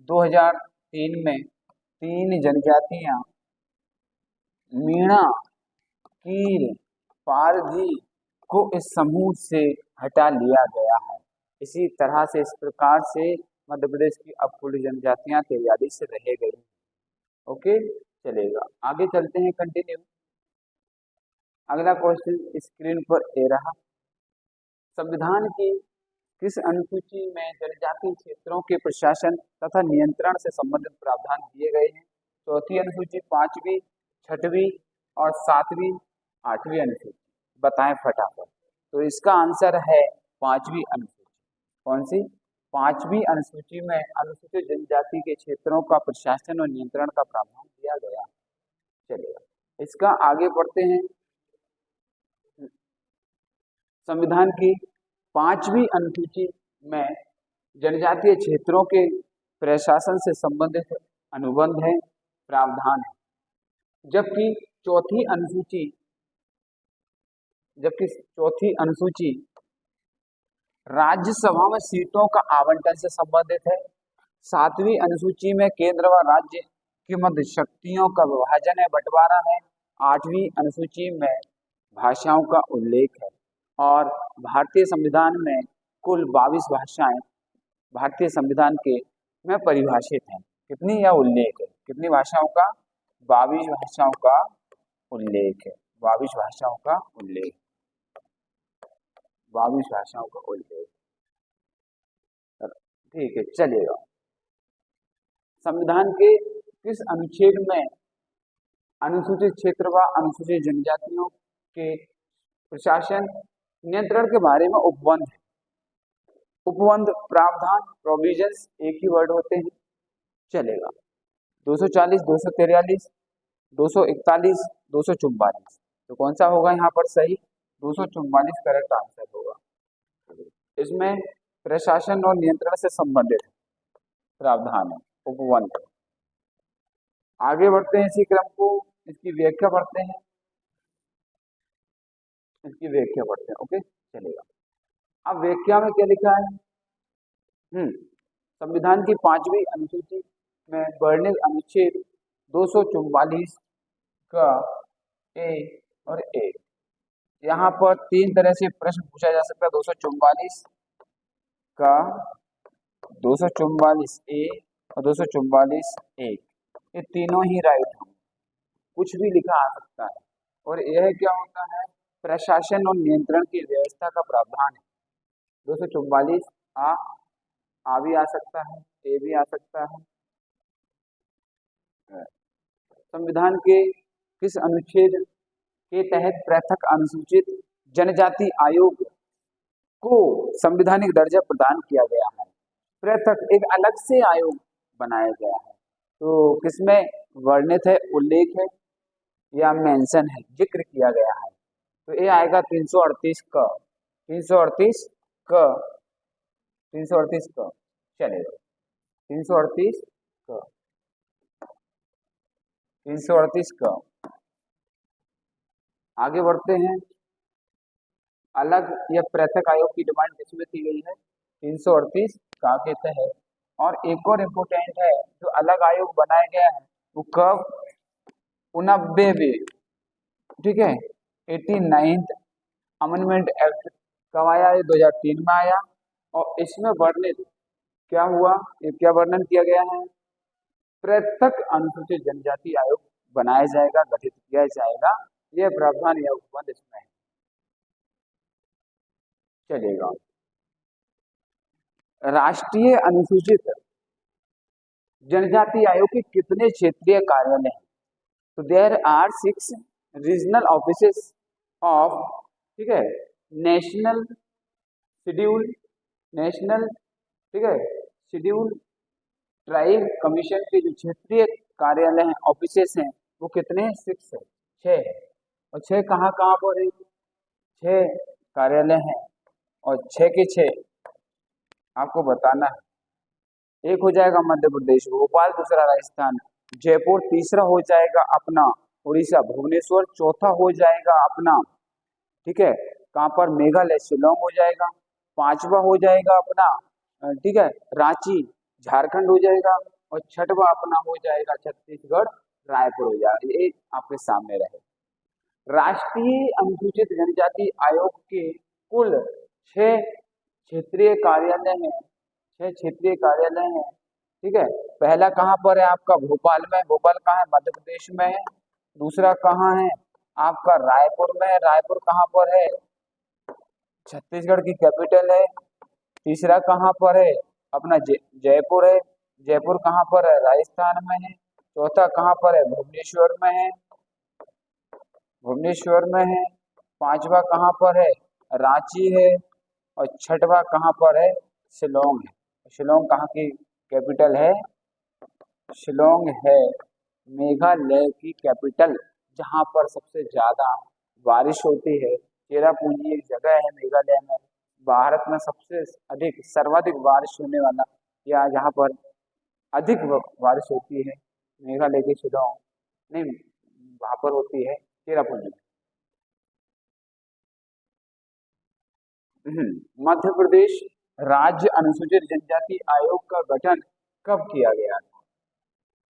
Speaker 2: 2003 में 3 जनजातियां मीणा, कीर, पारधी को इस समूह से हटा लिया गया है। इसी तरह से, इस प्रकार से मध्य प्रदेश की अब कुल जनजातियां 43 रह गई। ओके, चलेगा। आगे चलते हैं, कंटिन्यू। अगला क्वेश्चन स्क्रीन पर ए रहा। संविधान की किस अनुसूची में जनजातीय क्षेत्रों के प्रशासन तथा नियंत्रण से संबंधित प्रावधान दिए गए हैं? चौथी अनुसूची, 5वीं, 6वीं और 7वीं, 8वीं अनुसूची? बताएं फटाफट। तो इसका आंसर है 5वीं अनुसूची। कौन सी? 5वीं अनुसूची में अनुसूचित जनजाति के क्षेत्रों का प्रशासन और नियंत्रण का प्रावधान दिया गया। चलेगा, इसका आगे बढ़ते हैं। संविधान की 5वीं अनुसूची में जनजातीय क्षेत्रों के प्रशासन से संबंधित अनुबंध है, प्रावधान है। जबकि चौथी अनुसूची राज्यसभा में सीटों का आवंटन से संबंधित है। 7वीं अनुसूची में केंद्र व राज्य के मध्य शक्तियों का विभाजन है, बंटवारा है। 8वीं अनुसूची में भाषाओं का उल्लेख है। और भारतीय संविधान में कुल 22 भाषाएं भारतीय संविधान के में परिभाषित हैं। कितनी? या उल्लेख है। कितनी भाषाओं का? 22 भाषाओं का उल्लेख है। 22 भाषाओं का उल्लेख। 22 भाषाओं का उल्लेख। ठीक है, चलेगा। संविधान के किस अनुच्छेद में अनुसूचित क्षेत्र व अनुसूचित जनजातियों के प्रशासन नियंत्रण के बारे में उपबंध है? उपबंध, प्रावधान, प्रोविजंस एक ही वर्ड होते हैं। चलेगा। 240, 243, 241, 244। तो कौन सा होगा यहाँ पर सही? 244 करेक्ट आंसर होगा। इसमें प्रशासन और नियंत्रण से संबंधित प्रावधान है, उपबंध। आगे बढ़ते हैं इसी क्रम को, इसकी व्याख्या पढ़ते हैं। ओके, चलेगा। अब व्याख्या में क्या लिखा है? संविधान की 5वीं अनुसूची में वर्णित अनुच्छेद 244 का ए और ए। यहाँ पर 3 तरह से प्रश्न पूछा जा सकता है। 244 का, 244 ए और 244 ए, ये तीनों ही राइट होंगे। कुछ भी लिखा आ सकता है। और यह क्या होता है? प्रशासन और नियंत्रण की व्यवस्था का प्रावधान है। 244 आ भी आ सकता है, ए भी आ सकता है। संविधान के किस अनुच्छेद के तहत पृथक अनुसूचित जनजाति आयोग को संवैधानिक दर्जा प्रदान किया गया है? पृथक, एक अलग से आयोग बनाया गया है। तो किसमें वर्णित है, उल्लेख है या मेंशन है, जिक्र किया गया है? तो ये आएगा 338 का। 338 का, 338 का। चलेगा, 338 का, 338 का। आगे बढ़ते हैं। अलग या पृथक आयोग की डिमांड किसमें की गई है? 338 का के तहत। और एक और इम्पोर्टेंट है, जो अलग आयोग बनाया गया है वो कब? 89वें, ठीक है, 89th अमेंडमेंट एक्ट कब आया? 2003 में आया। और इसमें वर्णित क्या हुआ, ये क्या वर्णन किया गया है, पृथक अनुसूचित जनजाति आयोग बनाया जाएगा, गठित किया जाएगा, यह प्रावधान या उपबंध इसमें है। चलेगा। राष्ट्रीय अनुसूचित जनजाति आयोग के कितने क्षेत्रीय कार्यालय हैं? तो there are 6 regional offices of, ठीक है, नेशनल शेड्यूल, नेशनल, ठीक है, शेड्यूल ट्राइब कमीशन के जो क्षेत्रीय कार्यालय हैं, ऑफिसेस हैं, वो कितने हैं? 6 है, 6 है। और 6 कहाँ कहाँ पर है? 6 कार्यालय हैं और 6 के 6 आपको बताना है। एक हो जाएगा मध्य प्रदेश भोपाल, दूसरा राजस्थान जयपुर, तीसरा हो जाएगा अपना उड़ीसा भुवनेश्वर, चौथा हो जाएगा अपना, ठीक है, कहाँ पर, मेघालय शिलोंग हो जाएगा, पांचवा हो जाएगा अपना, ठीक है, रांची झारखंड हो जाएगा, और छठवा अपना हो जाएगा छत्तीसगढ़ रायपुर हो जाएगा। ये आपके सामने रहे। राष्ट्रीय अनुसूचित जनजाति आयोग के कुल 6 क्षेत्रीय कार्यालय हैं, 6 क्षेत्रीय कार्यालय हैं, ठीक है। पहला कहाँ पर है आपका? भोपाल में, भोपाल कहाँ है? मध्य प्रदेश में है। दूसरा कहाँ है आपका? रायपुर में है, रायपुर कहाँ पर है? छत्तीसगढ़ की कैपिटल है। तीसरा कहाँ पर है? अपना जयपुर है, जयपुर कहाँ पर है? राजस्थान में है। चौथा कहाँ पर है? भुवनेश्वर में है, भुवनेश्वर में है। पांचवा कहाँ पर है? रांची है। और छठवा कहाँ पर है? शिलोंग है। शिलोंग कहाँ की कैपिटल है? शिलोंग है मेघालय की कैपिटल, जहाँ पर सबसे ज्यादा बारिश होती है। चेरापूंजी एक जगह है मेघालय में, भारत में सबसे अधिक सर्वाधिक बारिश होने वाला, या जहाँ पर अधिक बारिश होती है मेघालय के शिलोंग नहीं, वहां पर होती है चेरापूंजी। मध्य प्रदेश राज्य अनुसूचित जनजाति आयोग का गठन कब किया गया था?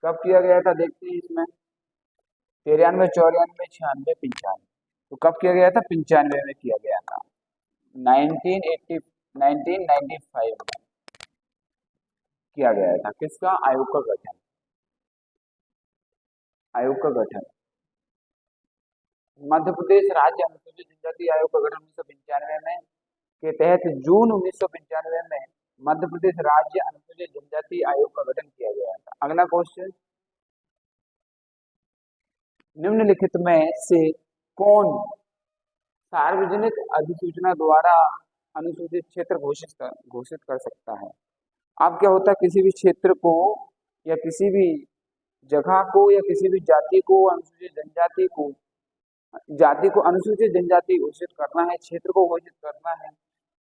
Speaker 2: कब किया गया था देखते हैं इसमें। 93, 94, 96, 95। तो कब किया गया था? 95 में किया गया था, 1995 में किया गया था। किसका? आयोग का गठन, आयोग का गठन। मध्य प्रदेश राज्य अनुसूचित जनजाति आयोग का गठन 1995 में के तहत जून 1995 में मध्य प्रदेश राज्य अनुसूचित जनजाति आयोग का गठन किया गया था। अगला क्वेश्चन, निम्नलिखित में से कौन सार्वजनिक अधिसूचना द्वारा अनुसूचित क्षेत्र घोषित कर सकता है? अब क्या होता है, किसी भी क्षेत्र को या किसी भी जगह को या किसी भी जाति को अनुसूचित जनजाति घोषित करना है, क्षेत्र को घोषित करना है,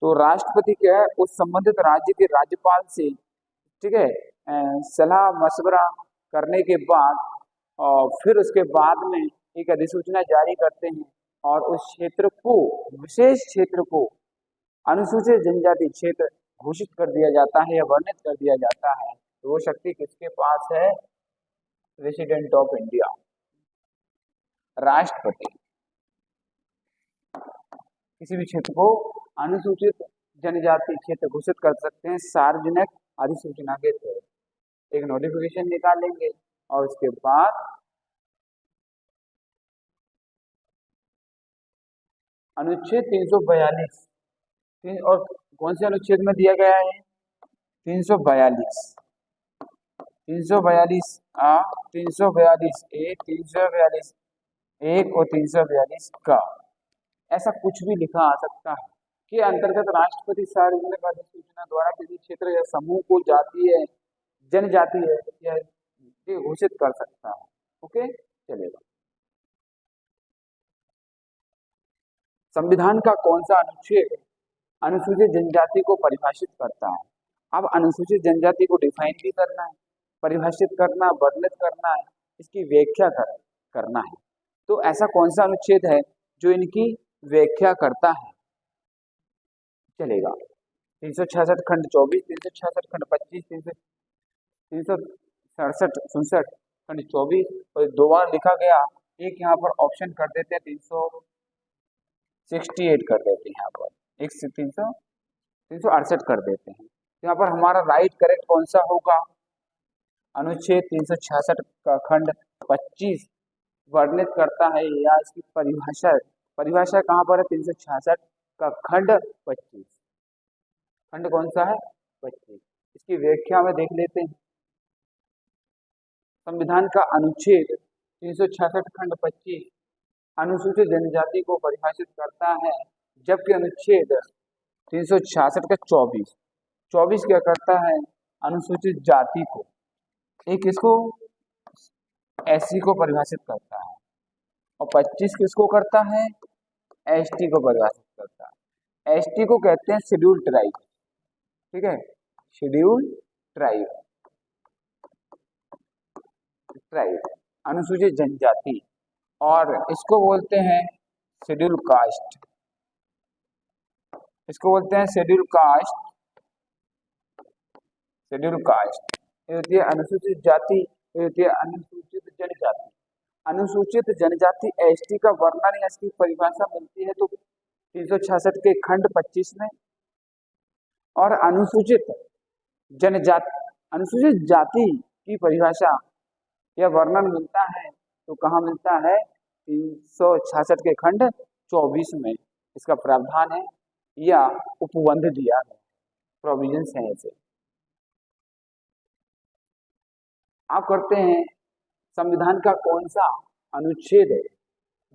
Speaker 2: तो राष्ट्रपति क्या है, उस संबंधित राज्य के राज्यपाल से, ठीक है, सलाह मशवरा करने के बाद और फिर उसके बाद में एक अधिसूचना जारी करते हैं और उस क्षेत्र को, विशेष क्षेत्र को अनुसूचित जनजाति क्षेत्र घोषित कर दिया जाता है या वर्णित कर दिया जाता है। तो वो शक्ति किसके पास है? प्रेसिडेंट ऑफ इंडिया, राष्ट्रपति। किसी भी क्षेत्र को अनुसूचित जनजाति क्षेत्र घोषित कर सकते हैं सार्वजनिक अधिसूचना के तहत। एक नोटिफिकेशन निकालेंगे और उसके बाद अनुच्छेद 342 और कौन से अनुच्छेद में दिया गया है? 342 एक और 342 का ऐसा कुछ भी लिखा आ सकता है कि अंतर्गत राष्ट्रपति सार्वजनिक अधिसूचना द्वारा किसी क्षेत्र या समूह को जातीय जनजाति है या घोषित कर सकता है। ओके, चलेगा। संविधान का कौन सा अनुच्छेद अनुसूचित जनजाति को परिभाषित करता है? अब अनुसूचित जनजाति को डिफाइन भी करना है, परिभाषित करना, वर्णित करना है, इसकी व्याख्या करना है। तो ऐसा कौन सा अनुच्छेद है जो इनकी व्याख्या करता है? चलेगा। 366 खंड 24, 366 खंड 25, 367 67 खंड 24 और दो बार लिखा गया, एक यहाँ पर ऑप्शन कर देते हैं 368 कर देते हैं यहाँ पर, एक से 300 368 कर देते हैं। तो यहाँ पर हमारा राइट करेक्ट कौन सा होगा? अनुच्छेद 366 का खंड 25 वर्णित करता है, या इसकी परिभाषा कहाँ पर है? 366 का खंड 25, खंड कौन सा है? 25। इसकी व्याख्या में देख लेते हैं। संविधान का अनुच्छेद 366 खंड 25 अनुसूचित जनजाति को परिभाषित करता है, जबकि अनुच्छेद 366 का 24 क्या करता है? अनुसूचित जाति को, एक इसको एससी को परिभाषित करता है, और 25 किसको करता है? एसटी को परिभाषित करता है। एसटी को कहते हैं शेड्यूल ट्राइब, ठीक है, शेड्यूल ट्राइब, अनुसूचित जनजाति, और इसको बोलते हैं शेड्यूल कास्ट, इसको बोलते हैं शेड्यूल कास्ट। ये होती है अनुसूचित जाति, ये होती है अनुसूचित जनजाति। अनुसूचित जनजाति एसटी का वर्णन या इसकी परिभाषा मिलती है तो 366 के खंड 25 में, और अनुसूचित जाति की परिभाषा या वर्णन मिलता है तो कहाँ मिलता है? 366 के खंड 24 में इसका प्रावधान है या उपबंध दिया है, प्रोविजंस है ऐसे। आप करते हैं संविधान का कौन सा अनुच्छेद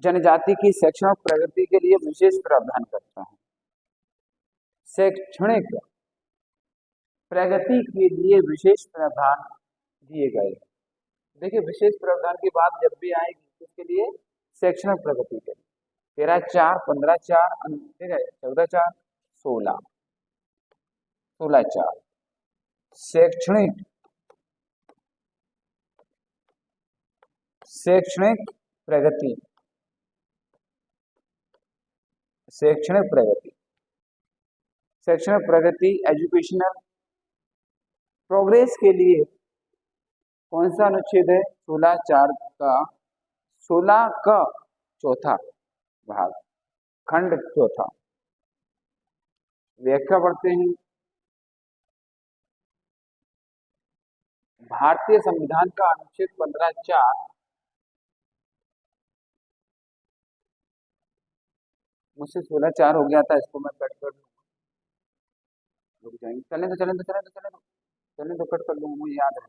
Speaker 2: जनजाति की शैक्षणिक प्रगति के लिए विशेष प्रावधान करता है? शैक्षणिक प्रगति के लिए विशेष प्रावधान दिए गए। देखिए, विशेष प्रावधान की बात जब भी आएगी उसके लिए शैक्षणिक प्रगति के लिए 13(4), 15(4), ठीक है, 14(4), 16(4) शैक्षणिक प्रगति एजुकेशनल प्रोग्रेस के लिए कौन सा अनुच्छेद है? 16 का चौथा भाग, खंड 4। व्याख्या पढ़ते हैं। भारतीय संविधान का अनुच्छेद 15(4) मुझसे 16(4) हो गया था, इसको मैं कट कर लूंगा, रुक जाएंगे, चलें तो कट कर लूंगा, मुझे याद है।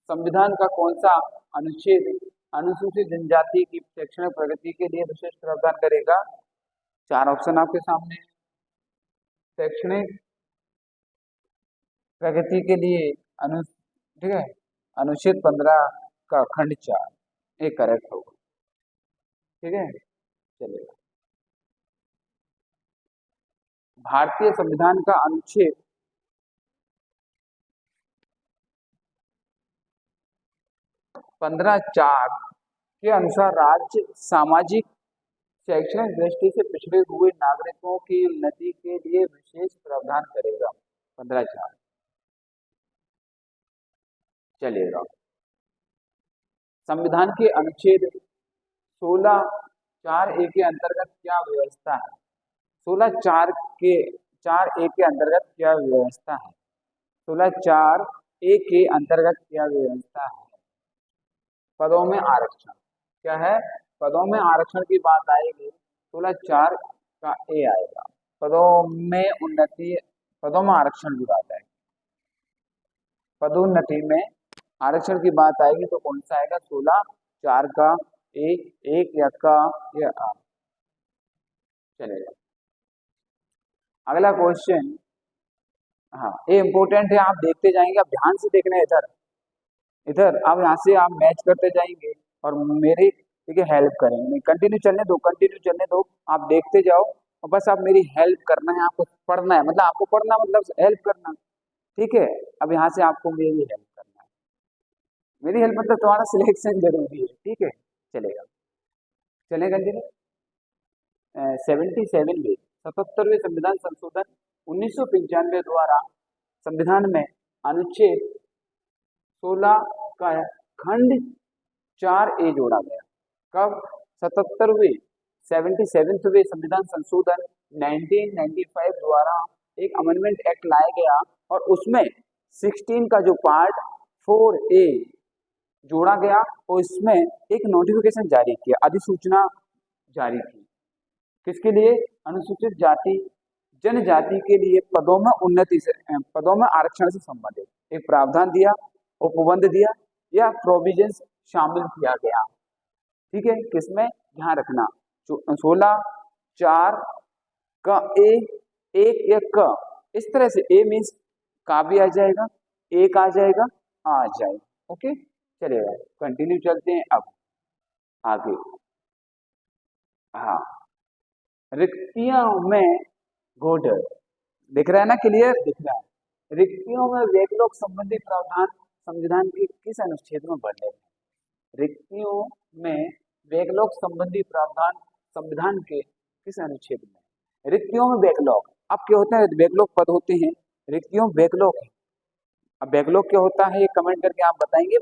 Speaker 2: संविधान का कौन सा अनुच्छेद अनुसूचित जनजाति की शैक्षणिक प्रगति के लिए विशेष प्रावधान करेगा? 4 ऑप्शन आपके सामने। शैक्षणिक प्रगति के लिए ठीक है, अनुच्छेद 15 का खंड 4 एक करेक्ट होगा, ठीक है, चलेगा। भारतीय संविधान का अनुच्छेद 15(4) के अनुसार राज्य सामाजिक शैक्षणिक दृष्टि से पिछड़े हुए नागरिकों की उन्नति के लिए विशेष प्रावधान करेगा। 15(4) चलेगा। संविधान के अनुच्छेद 16(4)(a) के अंतर्गत क्या व्यवस्था है? 16(4)(a) के अंतर्गत क्या व्यवस्था है? 16(4)(a) के अंतर्गत क्या व्यवस्था है? पदों में आरक्षण। क्या है? पदों में आरक्षण की बात आएगी 16(4) का ए आएगा। पदों में आरक्षण की बात आएगी, पदोन्नति में आरक्षण की बात आएगी तो कौन सा आएगा? 16(4) का ए, 1 या का या आ। चलेगा। अगला क्वेश्चन, हाँ ये इंपोर्टेंट है, आप देखते जाएंगे, आप ध्यान से देखना है इधर अब यहाँ से आप मैच करते जाएंगे और मेरी ठीक है हेल्प करेंगे। कंटिन्यू चलने दो, आप देखते जाओ और बस आप मेरी हेल्प करना है, आपको पढ़ना है, मतलब आपको पढ़ना मतलब हेल्प करना, ठीक है। अब यहाँ से आपको मेरी हेल्प करना है, मेरी हेल्प मतलब तुम्हारा सिलेक्शन जरूरी है, ठीक है, चलेगा। चले कंटिन्यू। 77वें संविधान संशोधन 1995 द्वारा संविधान में अनुच्छेद 16 का खंड 4(a) जोड़ा गया। कब? 77वें संविधान संशोधन 1995 द्वारा एक अमेंडमेंट एक्ट लाया गया और उसमें 16 का जो पार्ट 4A जोड़ा गया और इसमें एक नोटिफिकेशन जारी किया, अधिसूचना जारी की। किसके लिए? अनुसूचित जाति जनजाति के लिए पदों में उन्नति से, पदों में आरक्षण से संबंधित एक प्रावधान दिया, उपबंध दिया या प्रोविजंस शामिल किया गया। ठीक है, किसमें? ध्यान रखना 16(4) का ए, एक या क, इस तरह से ए मीन्स का भी आ जाएगा, एक आ जाएगा, आ जाएगा। ओके, चलिएगा कंटिन्यू चलते हैं अब आगे। हाँ, रिक्तियों में गोडर दिख रहा है ना, क्लियर दिख रहा है। रिक्तियों में बैकलॉग संबंधी प्रावधान संविधान के किस अनुच्छेद में वर्णित है? रिक्तियों में बैकलॉग संबंधी प्रावधान संविधान के किस अनुच्छेद में? रिक्तियों में बैकलॉग, अब क्या होता है? बैकलॉग पद होते हैं, रिक्तियों बैकलॉग है। अब बैकलॉग क्या होता है ये कमेंट करके आप बताएंगे,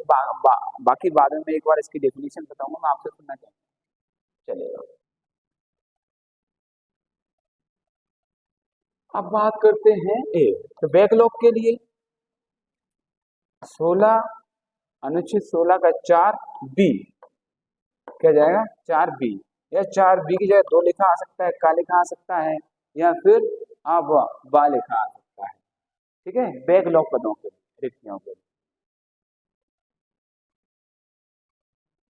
Speaker 2: बाकी बाद में एक बार इसकी डेफिनेशन बताऊंगा, मैं आपसे सुनना चाहूंगा। चलेगा, अब बात करते हैं ए। तो बैकलॉग के लिए 16 अनुच्छेद 16 का 4B क्या जाएगा? 4B या 4B की जगह 2 लिखा आ सकता है, का लिखा आ सकता है या फिर आप बा लिखा आ सकता है। ठीक है, बैकलॉग पदों के रिक्तियों के लिए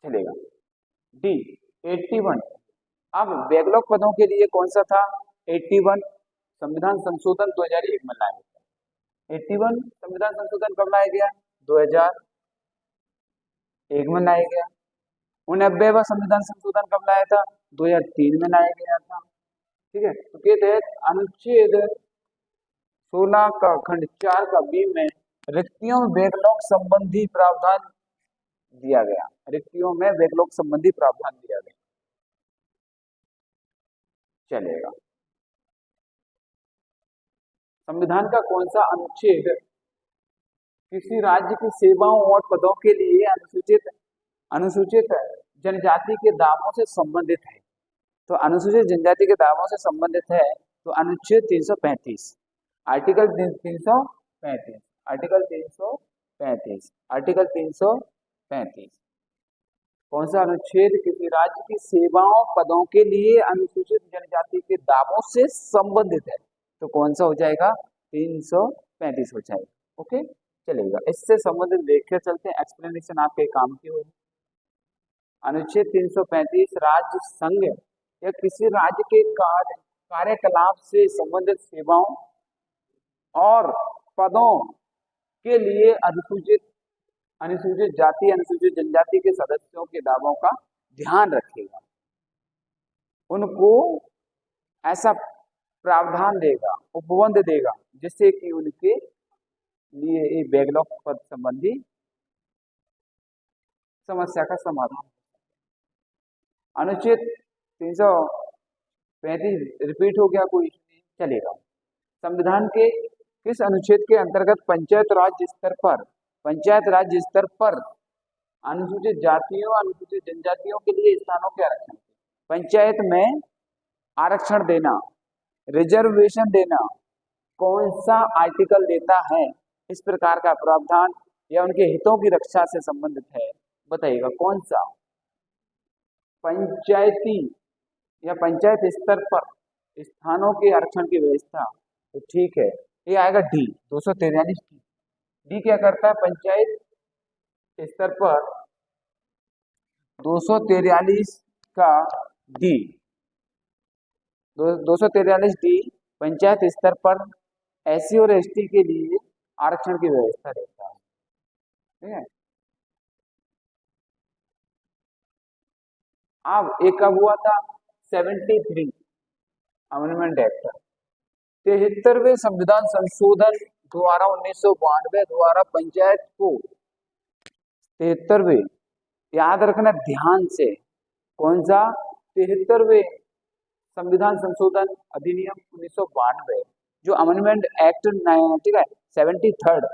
Speaker 2: चलेगा। डी 81, अब बैकलॉग पदों के लिए कौन सा था? 81 संविधान संशोधन 2001 में लाया गया। 81 संविधान संशोधन कब लाया गया? 2001 में लाया गया। 89वां संविधान संशोधन कब लाया था? 2003 में लाया गया था। ठीक है, तो के तहत अनुच्छेद 16 का खंड 4 का बी में रिक्तियों में बैकलॉग संबंधी प्रावधान दिया गया। रिक्तियों में बैकलॉग संबंधी प्रावधान दिया गया। चलेगा, संविधान का कौन सा अनुच्छेद किसी राज्य की सेवाओं और पदों के लिए अनुसूचित जनजाति के दावों से संबंधित है? तो अनुसूचित जनजाति के दावों से संबंधित है तो अनुच्छेद 335, आर्टिकल 335, आर्टिकल 335, आर्टिकल 335। कौन सा अनुच्छेद किसी राज्य की सेवाओं पदों के लिए अनुसूचित जनजाति के दावों से संबंधित है? तो कौन सा हो जाएगा? 335 हो जाएगा। ओके, चलेगा, इससे संबंधित देखकर चलते हैं, एक्सप्लेनेशन आपके काम की होगी। अनुच्छेद 335 राज्य संघ या किसी राज्य के कार्यकलाप से संबंधित सेवाओं और पदों के लिए अनुसूचित जाति अनुसूचित जनजाति के सदस्यों के दावों का ध्यान रखेगा, उनको ऐसा प्रावधान देगा, उपबंध देगा जिससे कि उनके लिए एक बैकलॉग पद संबंधी समस्या का समाधान। अनुच्छेद 335 रिपीट हो गया, कोई चलेगा। संविधान के किस अनुच्छेद के अंतर्गत पंचायत राज्य स्तर पर अनुसूचित जातियों अनुसूचित जनजातियों के लिए स्थानों के आरक्षण? पंचायत में आरक्षण देना, रिजर्वेशन देना कौन सा आर्टिकल देता है? इस प्रकार का प्रावधान या उनके हितों की रक्षा से संबंधित है, बताइएगा कौन सा? पंचायती या पंचायत स्तर पर स्थानों के आरक्षण की व्यवस्था, तो ठीक है, ये आएगा डी 243। डी क्या करता है? पंचायत स्तर पर 243 का डी 243 डी पंचायत स्तर पर एससी और एसटी के लिए आरक्षण की व्यवस्था देता है। ठीक है, अब एक कब हुआ था? 73 अमेंडमेंट एक्ट, 73वें संविधान संशोधन द्वारा 1992 द्वारा पंचायत को 73वें, याद रखना ध्यान से, कौन सा? 73वें संविधान संशोधन अधिनियम 1992 जो अमेंडमेंट एक्ट, ठीक है, 73rd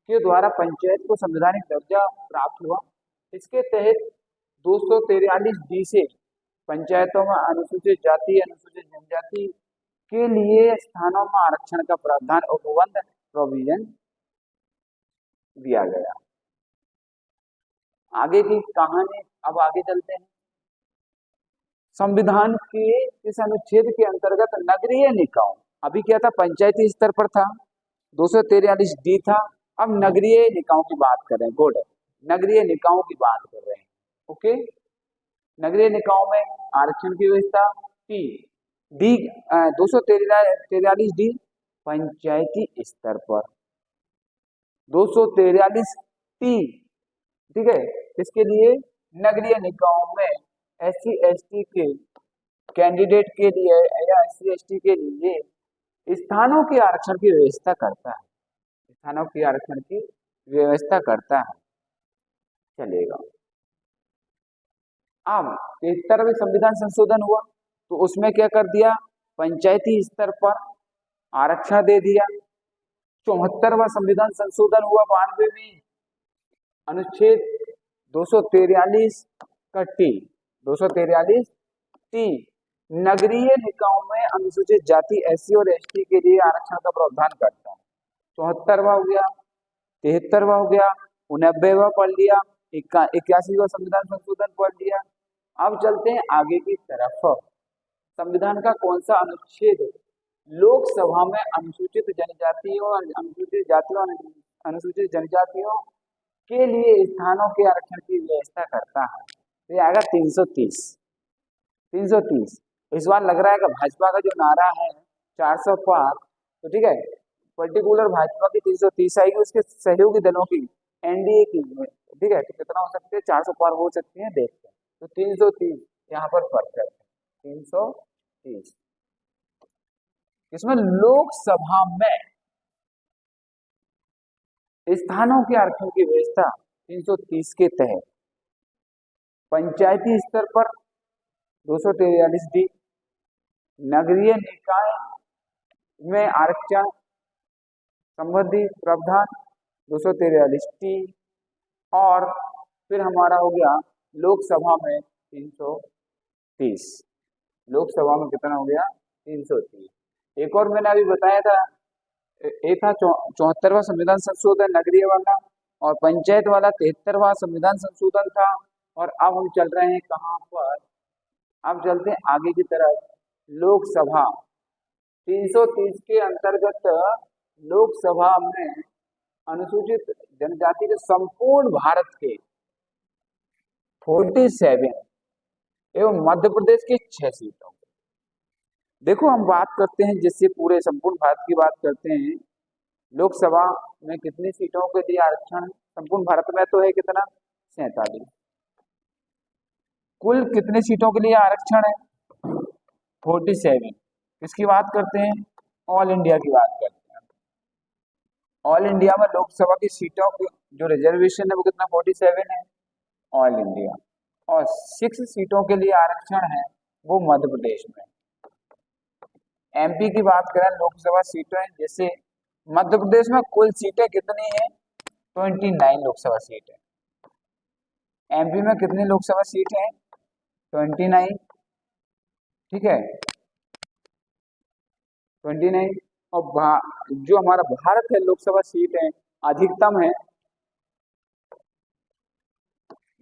Speaker 2: के द्वारा पंचायत को संवैधानिक दर्जा प्राप्त हुआ। इसके तहत 243 डी से पंचायतों में अनुसूचित जाति अनुसूचित जनजाति के लिए स्थानों में आरक्षण का प्रावधान उपबंध प्रोविजन दिया गया। आगे की कहानी, अब आगे चलते हैं। संविधान के इस अनुच्छेद के अंतर्गत नगरीय निकायों, अभी क्या था, पंचायती स्तर पर था, 243 डी था, अब नगरीय निकायों की बात कर रहे हैं। गुड, नगरीय निकायों की बात कर रहे हैं। ओके, नगरीय निकायों में आरक्षण की व्यवस्था टी डी 243 डी पंचायती स्तर पर, 243 टी, ठीक है, इसके लिए नगरीय निकायों में SC ST के कैंडिडेट के लिए या SC ST के लिए स्थानों के आरक्षण की व्यवस्था करता है, स्थानों के आरक्षण की व्यवस्था करता है। चलेगा। अब 73वें संविधान संशोधन हुआ तो उसमें क्या कर दिया, पंचायती स्तर पर आरक्षण दे दिया। 74वां संविधान संशोधन हुआ 92 में, अनुच्छेद 243 का टी, 243 टी नगरीय निकायों में अनुसूचित जाति SC और ST के लिए आरक्षण का प्रावधान करता है। 74वां हो गया, 73वां हो गया, 89वां पढ़ लिया, 81वां संविधान संशोधन पढ़ लिया। अब चलते हैं आगे की तरफ। संविधान का कौन सा अनुच्छेद लोकसभा में अनुसूचित जनजातियों, अनुसूचित जातियों, अनुसूचित जनजातियों के लिए स्थानों के आरक्षण की व्यवस्था करता है? तो ये आएगा 330। 330 इस बार लग रहा है कि भाजपा का जो नारा है 400 पार, तो ठीक है, पर्टिकुलर भाजपा की 330 आएगी, उसके सहयोगी दलों की, NDA की, ठीक है, तो कितना हो सकते हैं, 400 पार हो सकती है, देखते हैं। तो 330 यहाँ पर फर्क है, 330 इसमें लोकसभा में स्थानों के आरक्षण की व्यवस्था 330 के तहत, पंचायती स्तर पर 243 डी, नगरीय निकाय में आरक्षण संबंधी प्रावधान 243 टी, और फिर हमारा हो गया लोकसभा में 330, लोकसभा में कितना हो गया, 330। एक और मैंने अभी बताया था, एक था 74वां संविधान संशोधन नगरीय वाला, और पंचायत वाला 73वां संविधान संशोधन था। और अब हम चल रहे हैं कहाँ पर, अब चलते हैं आगे की तरफ। लोकसभा 330 के अंतर्गत लोकसभा में अनुसूचित जनजाति के संपूर्ण भारत के 47 एवं मध्य प्रदेश के 6 सीटों। देखो हम बात करते हैं, जैसे पूरे संपूर्ण भारत की बात करते हैं, लोकसभा में कितनी सीटों के लिए आरक्षण संपूर्ण भारत में तो है कितना, 47। कुल कितनी सीटों के लिए आरक्षण है, 47। किसकी बात करते हैं, ऑल इंडिया की बात करते हैं। ऑल इंडिया में लोकसभा की सीटों की जो रिजर्वेशन है वो कितना, 47 है ऑल इंडिया, और 6 सीटों के लिए आरक्षण है वो मध्य प्रदेश में। MP की बात करें लोकसभा सीटें, जैसे मध्य प्रदेश में कुल सीटें कितनी है, 29 लोकसभा सीट है। MP में कितनी लोकसभा सीट है, 29, ठीक है, 29। और जो हमारा भारत है लोकसभा सीट है अधिकतम है,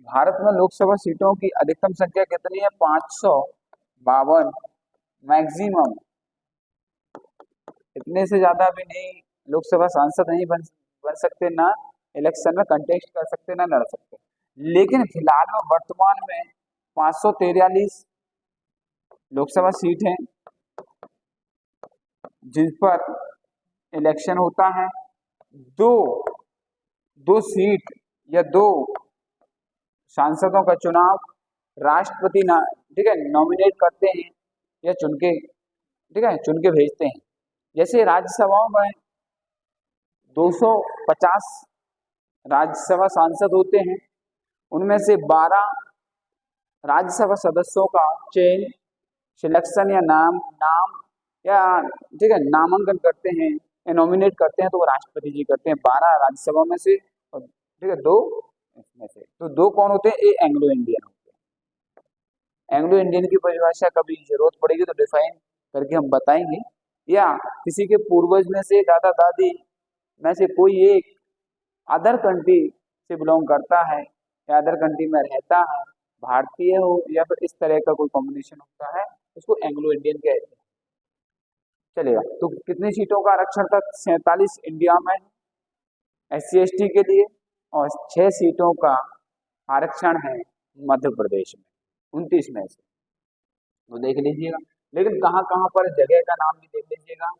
Speaker 2: भारत में लोकसभा सीटों की अधिकतम संख्या कितनी है, 552 मैक्सिमम, इतने से ज्यादा भी नहीं लोकसभा सांसद नहीं बन सकते, ना इलेक्शन में कंटेस्ट कर सकते, ना लड़ सकते। लेकिन फिलहाल में वर्तमान में 543 लोकसभा सीट हैं जिन पर इलेक्शन होता है। दो सीट या 2 सांसदों का चुनाव राष्ट्रपति ठीक है नॉमिनेट करते हैं या चुन के, ठीक है, चुन के भेजते हैं। जैसे राज्यसभाओं में 250 राज्यसभा सांसद होते हैं, उनमें से 12 राज्यसभा सदस्यों का चयन, सिलेक्शन या नाम या ठीक है नामांकन करते हैं या नॉमिनेट करते हैं, तो वो राष्ट्रपति जी करते हैं 12 राज्यसभा में से, और ठीक है 2 इसमें से। तो 2 कौन होते हैं, ये एंग्लो इंडियन होते हैं। एंग्लो इंडियन की परिभाषा कभी जरूरत पड़ेगी तो डिफाइन करके हम बताएंगे। या किसी के पूर्वज में से, दादा दादी में से कोई एक अदर कंट्री से बिलोंग करता है या अदर कंट्री में रहता है, भारतीय हो या फिर इस तरह का कोई कॉम्बिनेशन होता है, उसको एंग्लो इंडियन कहते हैं। चलेगा। तो कितनी सीटों का आरक्षण था? 47 इंडिया में SC/ST के लिए, और 6 सीटों का आरक्षण है मध्य प्रदेश में 29 में से। तो देख लीजिएगा, लेकिन कहाँ कहाँ पर जगह का नाम भी देख लीजिएगा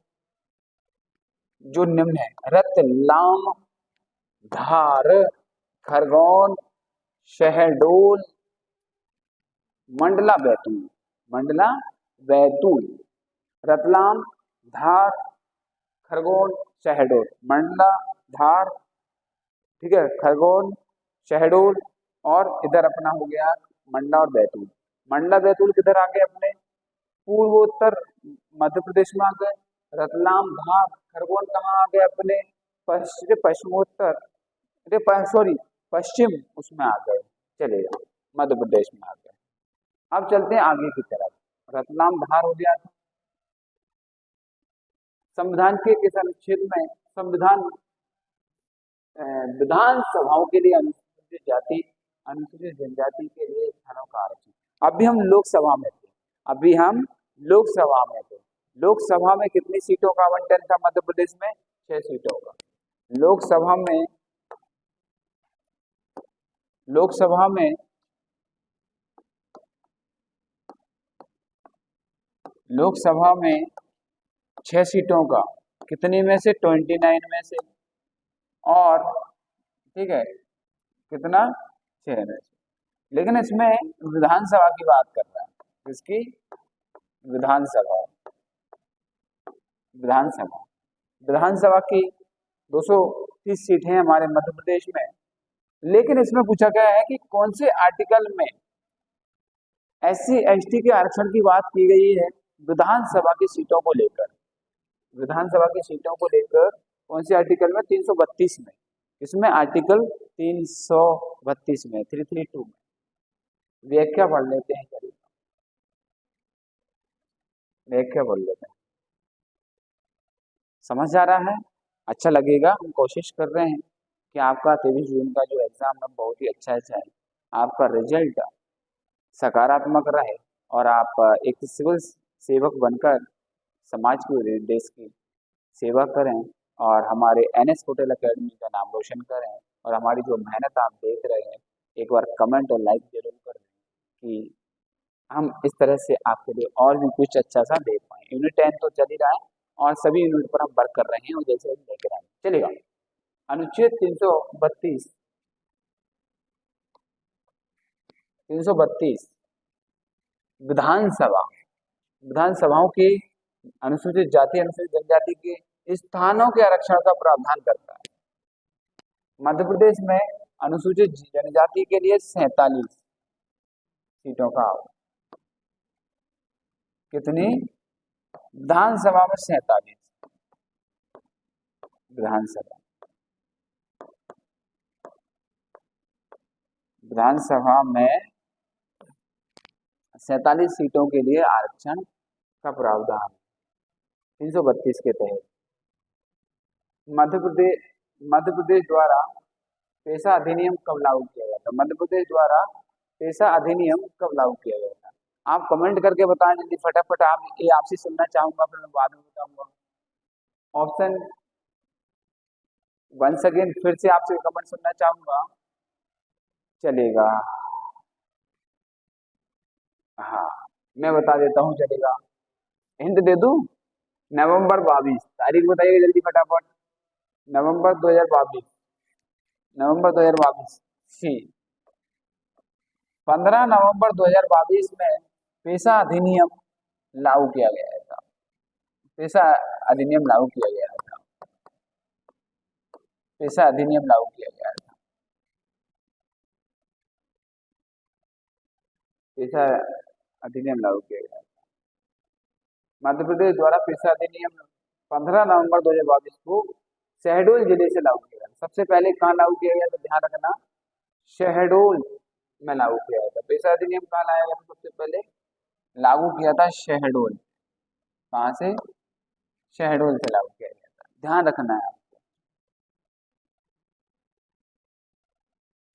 Speaker 2: जो निम्न है: रतलाम, धार, खरगोन, शहडोल, मंडला बैतूल। मंडला बैतूल, रतलाम, धार, खरगोन, शहडोल। मंडला, धार, ठीक है, खरगोन, शहडोल, और इधर अपना हो गया मंडला और बैतूल। मंडला बैतूल किधर आ गए? अपने पूर्वोत्तर मध्य प्रदेश में आ गए। रतलाम, धार, खरगोन कहाँ आ गए? अपने पश्चिमोत्तर, सॉरी पश्चिम उसमें आ गए। चलेगा, मध्य प्रदेश में आ गए। अब चलते हैं आगे की तरफ। रतलाम, धार हो गया था। संविधान के किस अनुच्छेद में विधानसभाओं के लिए अनुसूचित जनजाति के लिए स्थानों का आरक्षण? अभी हम लोकसभा में थे। लोकसभा में कितनी सीटों का आवंटन था मध्य प्रदेश में? 6 सीटों का। लोकसभा में 6 सीटों का, कितनी में से? 29 में से। और ठीक है, कितना? 6 में से। लेकिन इसमें विधानसभा की बात कर रहा है। किसकी? विधानसभा की 230 सीटें हैं हमारे मध्य प्रदेश में। लेकिन इसमें पूछा गया है कि कौन से आर्टिकल में SC/ST के आरक्षण की बात की गई है विधानसभा की सीटों को लेकर। कौन से आर्टिकल में? 332 में। इसमें आर्टिकल 332 में, 332 में। व्याख्या पढ़ लेते हैं। समझ आ रहा है? अच्छा लगेगा। हम कोशिश कर रहे हैं कि आपका 23 जून का जो एग्जाम है बहुत ही अच्छा जाए, आपका रिजल्ट सकारात्मक रहे और आप एक सिविल सेवक बनकर समाज की, देश की सेवा करें और हमारे NS होटल एकेडमी का नाम रोशन करें। और हमारी जो मेहनत आप देख रहे हैं, एक बार कमेंट और लाइक जरूर करें कि हम इस तरह से आपके लिए और भी कुछ अच्छा सा दे पाए। यूनिट 10 तो चल ही रहा है और सभी यूनिट पर हम वर्क कर रहे हैं और जैसे लेकर आए। चलेगा। अनुच्छेद 332 विधानसभाओं की अनुसूचित जाति, अनुसूचित जनजाति के स्थानों के आरक्षण का प्रावधान करता है। मध्य प्रदेश में अनुसूचित जनजाति के लिए 47 सीटों का, कितनी? विधानसभा में 47। विधानसभा में 47 सीटों के लिए आरक्षण का प्रावधान 332 के तहत। मध्य प्रदेश द्वारा पेशा अधिनियम कब लागू किया गया था? मध्य प्रदेश द्वारा पेशा अधिनियम कब लागू किया गया था? आप कमेंट करके बताएं जल्दी फटाफट। आपसे सुनना चाहूंगा, फिर मैं बाद में बताऊंगा। ऑप्शन वंस अगेन फिर से आपसे कमेंट सुनना चाहूंगा। चलेगा, हाँ मैं बता देता हूँ। चलेगा, हिंट दे दूं? नवंबर 22। तारीख बताइए जल्दी फटाफट। नवंबर 2022 सी 15 नवंबर 2022 में पेशा अधिनियम लागू किया गया था। पेशा अधिनियम लागू किया गया था। पेशा अधिनियम लागू किया गया था। पेशा अधिनियम लागू किया गया था। मध्य प्रदेश द्वारा पेशा अधिनियम 15 नवंबर 2022 को शहडोल जिले से लागू किया गया। सबसे पहले कहाँ लागू किया गया था? ध्यान रखना, शहडोल में लागू किया गया था। पेशा अधिनियम कहाँ लाया गया था? सबसे पहले लागू किया था शहडोल। कहाँ से? शहडोल से लागू किया गया था, ध्यान रखना है आपको।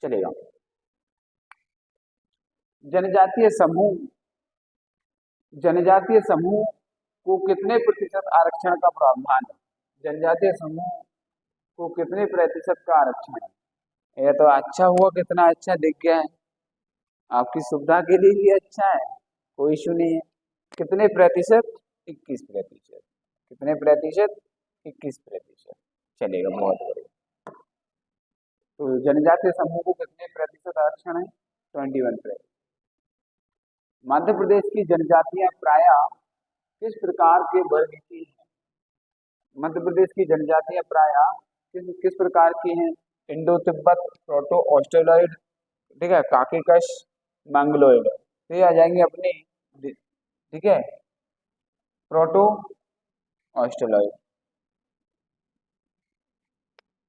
Speaker 2: चलेगा। जनजातीय समूह, जनजातीय समूह को कितने प्रतिशत आरक्षण का प्रावधान है? जनजातीय समूह को कितने प्रतिशत का आरक्षण है? ये तो अच्छा हुआ, कितना अच्छा दिख गया है, आपकी सुविधा के लिए भी अच्छा है, कोई इशू नहीं है। कितने प्रतिशत? 21%। कितने प्रतिशत? 21%। चलेगा, बहुत बढ़िया। तो जनजातीय समूह को कितने प्रतिशत आरक्षण है? 21%। मध्य प्रदेश की जनजातियां प्रायः किस प्रकार के वर्ग की हैं? मध्य प्रदेश की जनजातियां प्रायः किस किस प्रकार की हैं? इंडो तिब्बत, प्रोटो ऑस्ट्रेलॉइड, ठीक है, काकेकश, मंगलोइड। तो ये आ जाएंगे अपनी, ठीक है, प्रोटो ऑस्ट्रेलॉइड।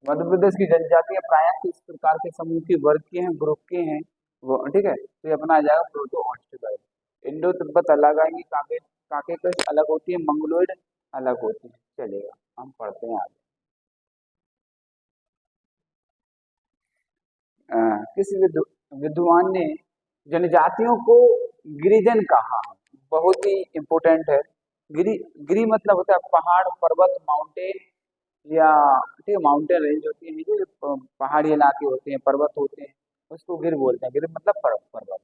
Speaker 2: मध्य प्रदेश की जनजातियां प्रायः किस प्रकार के समूह की, वर्ग के हैं, ग्रुप के हैं वो, ठीक है, तो ये अपना आ जाएगा प्रोटो ऑस्ट्रेलॉइड। इंडो तिब्बत अलग आएंगी, काकेकश अलग होती है, मंगलोइड अलग होती है। चलेगा, हम पढ़ते हैं आगे। किस विद्वान ने जनजातियों को गिरिजन कहा? बहुत ही इंपॉर्टेंट है। गिरी मतलब होता है पहाड़, पर्वत, माउंटेन, या ठीक है, माउंटेन रेंज होती है, जो पहाड़ी इलाके होते हैं, पर्वत होते हैं, उसको गिर बोलते हैं। गिर मतलब पर्वत।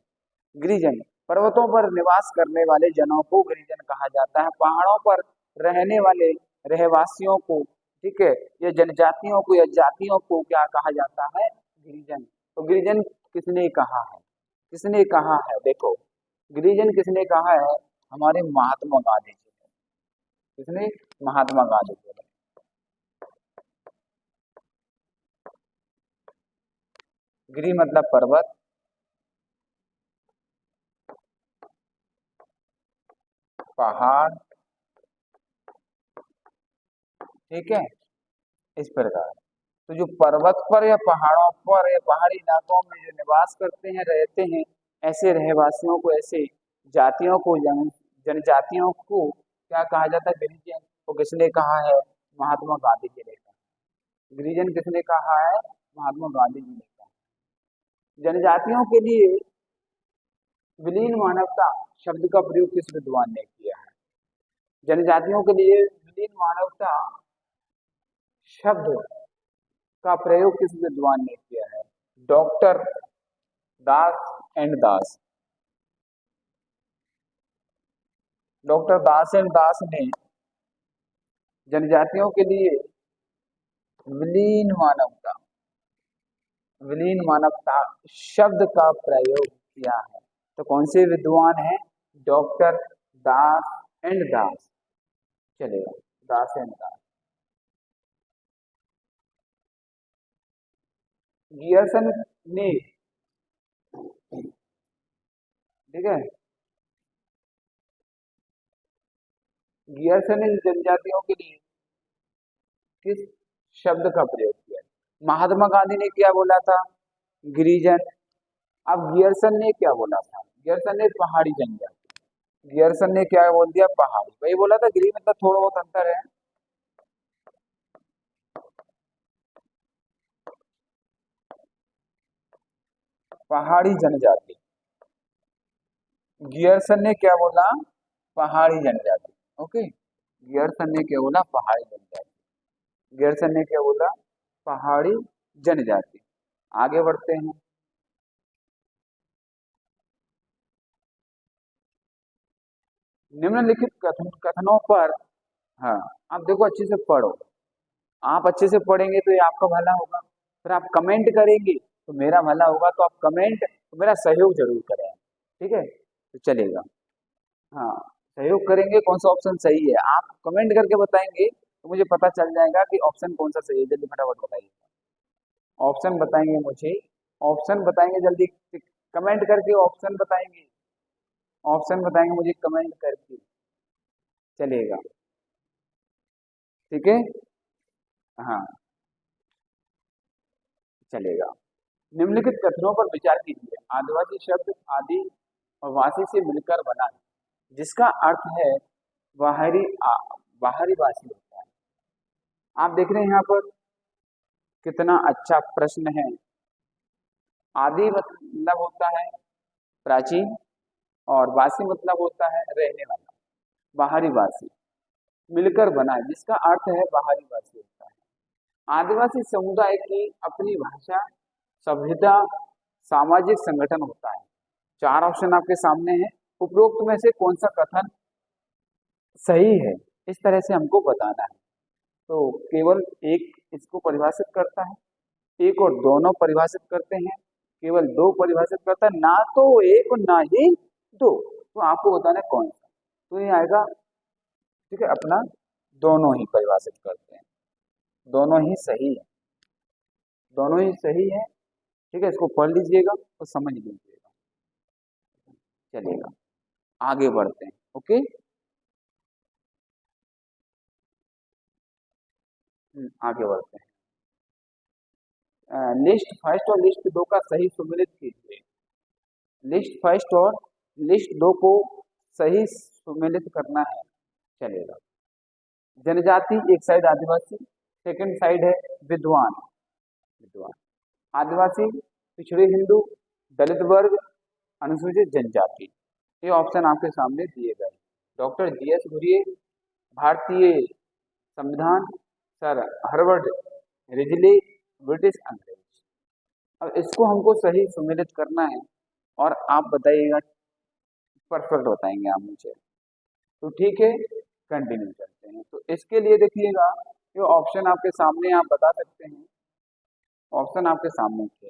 Speaker 2: गिरिजन, पर्वतों पर निवास करने वाले जनों को गिरिजन कहा जाता है। पहाड़ों पर रहने वाले रहवासियों को, ठीक है, या जनजातियों को या जातियों को क्या कहा जाता है? गिरिजन। तो गिरिजन किसने कहा है? किसने कहा है? देखो, गिरिजन किसने कहा है? हमारे महात्मा गांधी जी ने। किसने? महात्मा गांधी जी ने। गिरी मतलब पर्वत, पहाड़, ठीक है, इस प्रकार। तो जो पर्वत पर या पहाड़ों पर या पहाड़ी इलाकों में जो निवास करते हैं, रहते हैं, ऐसे रहवासियों को, ऐसे जातियों को, जनजातियों को क्या कहा जाता है? गिरिजन। तो किसने कहा है? महात्मा गांधी जी ने कहा। गिरिजन किसने कहा है? महात्मा गांधी जी ने कहा। जनजातियों के लिए विलीन मानवता शब्द का प्रयोग किस विद्वान ने किया है? जनजातियों के लिए विलीन मानवता शब्द का प्रयोग किस विद्वान ने किया है? Doctor Das and Das. Doctor Das and Das ने जनजातियों के लिए विलीन मानवता, विलीन मानवता शब्द का प्रयोग किया है। तो कौन से विद्वान है? डॉक्टर दास एंड दास। चलेगा, दास एंड दास। गियर्सन ने, ठीक है, गियर्सन ने जनजातियों के लिए किस शब्द का प्रयोग किया? महात्मा गांधी ने क्या बोला था? गिरिजन। अब गियर्सन ने क्या बोला था? गियर्सन ने पहाड़ी जनजाति। गियर्सन ने क्या बोल दिया? पहाड़ी। वही बोला था, गिरी मतलब थोड़ा बहुत अंतर है। पहाड़ी जनजाति। गियर्सन ने क्या बोला? पहाड़ी जनजाति। ओके, गियर्सन ने क्या बोला? पहाड़ी जनजाति। गियर्सन ने क्या बोला? पहाड़ी जनजाति। आगे बढ़ते हैं। निम्नलिखित कथनों पर, हाँ, आप देखो, अच्छे से पढ़ो। आप अच्छे से पढ़ेंगे तो ये आपका भला होगा। फिर आप कमेंट करेंगे तो मेरा भला होगा। तो आप कमेंट, तो मेरा सहयोग जरूर करें, ठीक है, तो चलेगा। हाँ, सहयोग करेंगे। कौन सा ऑप्शन सही है आप कमेंट करके बताएंगे तो मुझे पता चल जाएगा कि ऑप्शन कौन सा सही है। जल्दी फटाफट बताइए, ऑप्शन बताएंगे मुझे, ऑप्शन बताएंगे जल्दी, कमेंट करके ऑप्शन बताएंगे, ऑप्शन बताएंगे मुझे कमेंट करके। चलेगा, ठीक है, हाँ, चलेगा। निम्नलिखित कथनों पर विचार कीजिए। आदिवासी शब्द आदि और वासी से मिलकर बना है, जिसका अर्थ है बाहरी बाहरी वासी होता है। आप देख रहे हैं यहाँ पर कितना अच्छा प्रश्न है। आदि मतलब होता है प्राचीन, और वासी मतलब होता है रहने वाला, बाहरी वासी मिलकर बना है, जिसका अर्थ है बाहरी वासी होता है। आदिवासी समुदाय की अपनी भाषा, सभ्यता, सामाजिक संगठन होता है। 4 ऑप्शन आपके सामने है, उपरोक्त में से कौन सा कथन सही है, इस तरह से हमको बताना है। तो केवल एक इसको परिभाषित करता है, एक और दोनों परिभाषित करते हैं, केवल 2 परिभाषित करता है, ना तो एक और ना ही 2। तो आपको बताना है कौन सा। तो ये आएगा, ठीक है, अपना दोनों ही परिभाषित करते हैं, दोनों ही सही है, दोनों ही सही है। ठीक है, इसको पढ़ लीजिएगा और समझ लीजिएगा, चलेगा। आगे बढ़ते हैं। ओके, आगे बढ़ते हैं। लिस्ट फर्स्ट और लिस्ट 2 का सही सुमेलित कीजिए। लिस्ट फर्स्ट और लिस्ट 2 को सही सुमेलित करना है, चलेगा। जनजाति एक साइड आदिवासी, सेकंड साइड है विद्वान। विद्वान, आदिवासी, पिछड़े हिंदू, दलित वर्ग, अनुसूचित जनजाति। ये ऑप्शन आपके सामने दिए गए। डॉक्टर जीएस घुरिये, भारतीय संविधान, सर हार्वर्ड रिजले, ब्रिटिश अंग्रेज। अब इसको हमको सही सुमेलित करना है और आप बताइएगा, परफेक्ट बताएंगे आप मुझे। तो ठीक है, कंटिन्यू करते हैं। तो इसके लिए देखिएगा, ये ऑप्शन आपके सामने, आप बता सकते हैं ऑप्शन आपके सामने थे।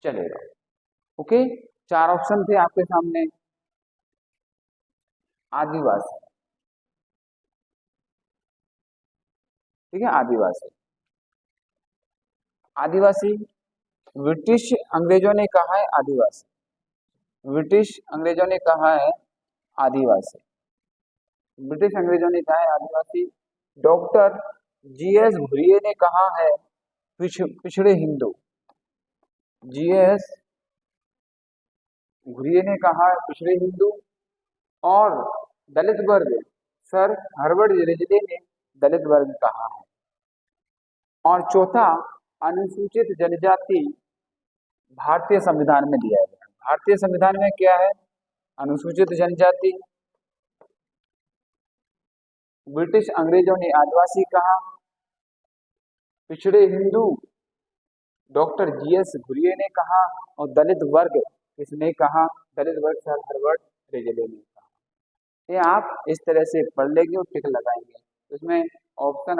Speaker 2: चलेगा, ओके। 4 ऑप्शन थे आपके सामने। आदिवासी, ठीक है, आदिवासी। आदिवासी, ब्रिटिश अंग्रेजों ने कहा है आदिवासी, ब्रिटिश अंग्रेजों ने कहा है आदिवासी, ब्रिटिश अंग्रेजों ने कहा है आदिवासी। डॉक्टर जीएस घुरिये ने कहा है पिछड़े हिंदू, जीएस घुरिये ने कहा है पिछड़े हिंदू। और दलित वर्ग, सर हार्वर्ड रिजले ने दलित वर्ग कहा है। और चौथा, अनुसूचित जनजाति भारतीय संविधान में दिया गया। भारतीय संविधान में क्या है? अनुसूचित जनजाति। ब्रिटिश अंग्रेजों ने आदिवासी कहा, पिछड़े हिंदू डॉक्टर जीएस घुरिये ने कहा, और दलित वर्ग किसने कहा? दलित वर्ग सर हार्वर्ड रिजले ने कहा। ये आप इस तरह से पढ़ लेंगे और टिक लगाएंगे। इसमें ऑप्शन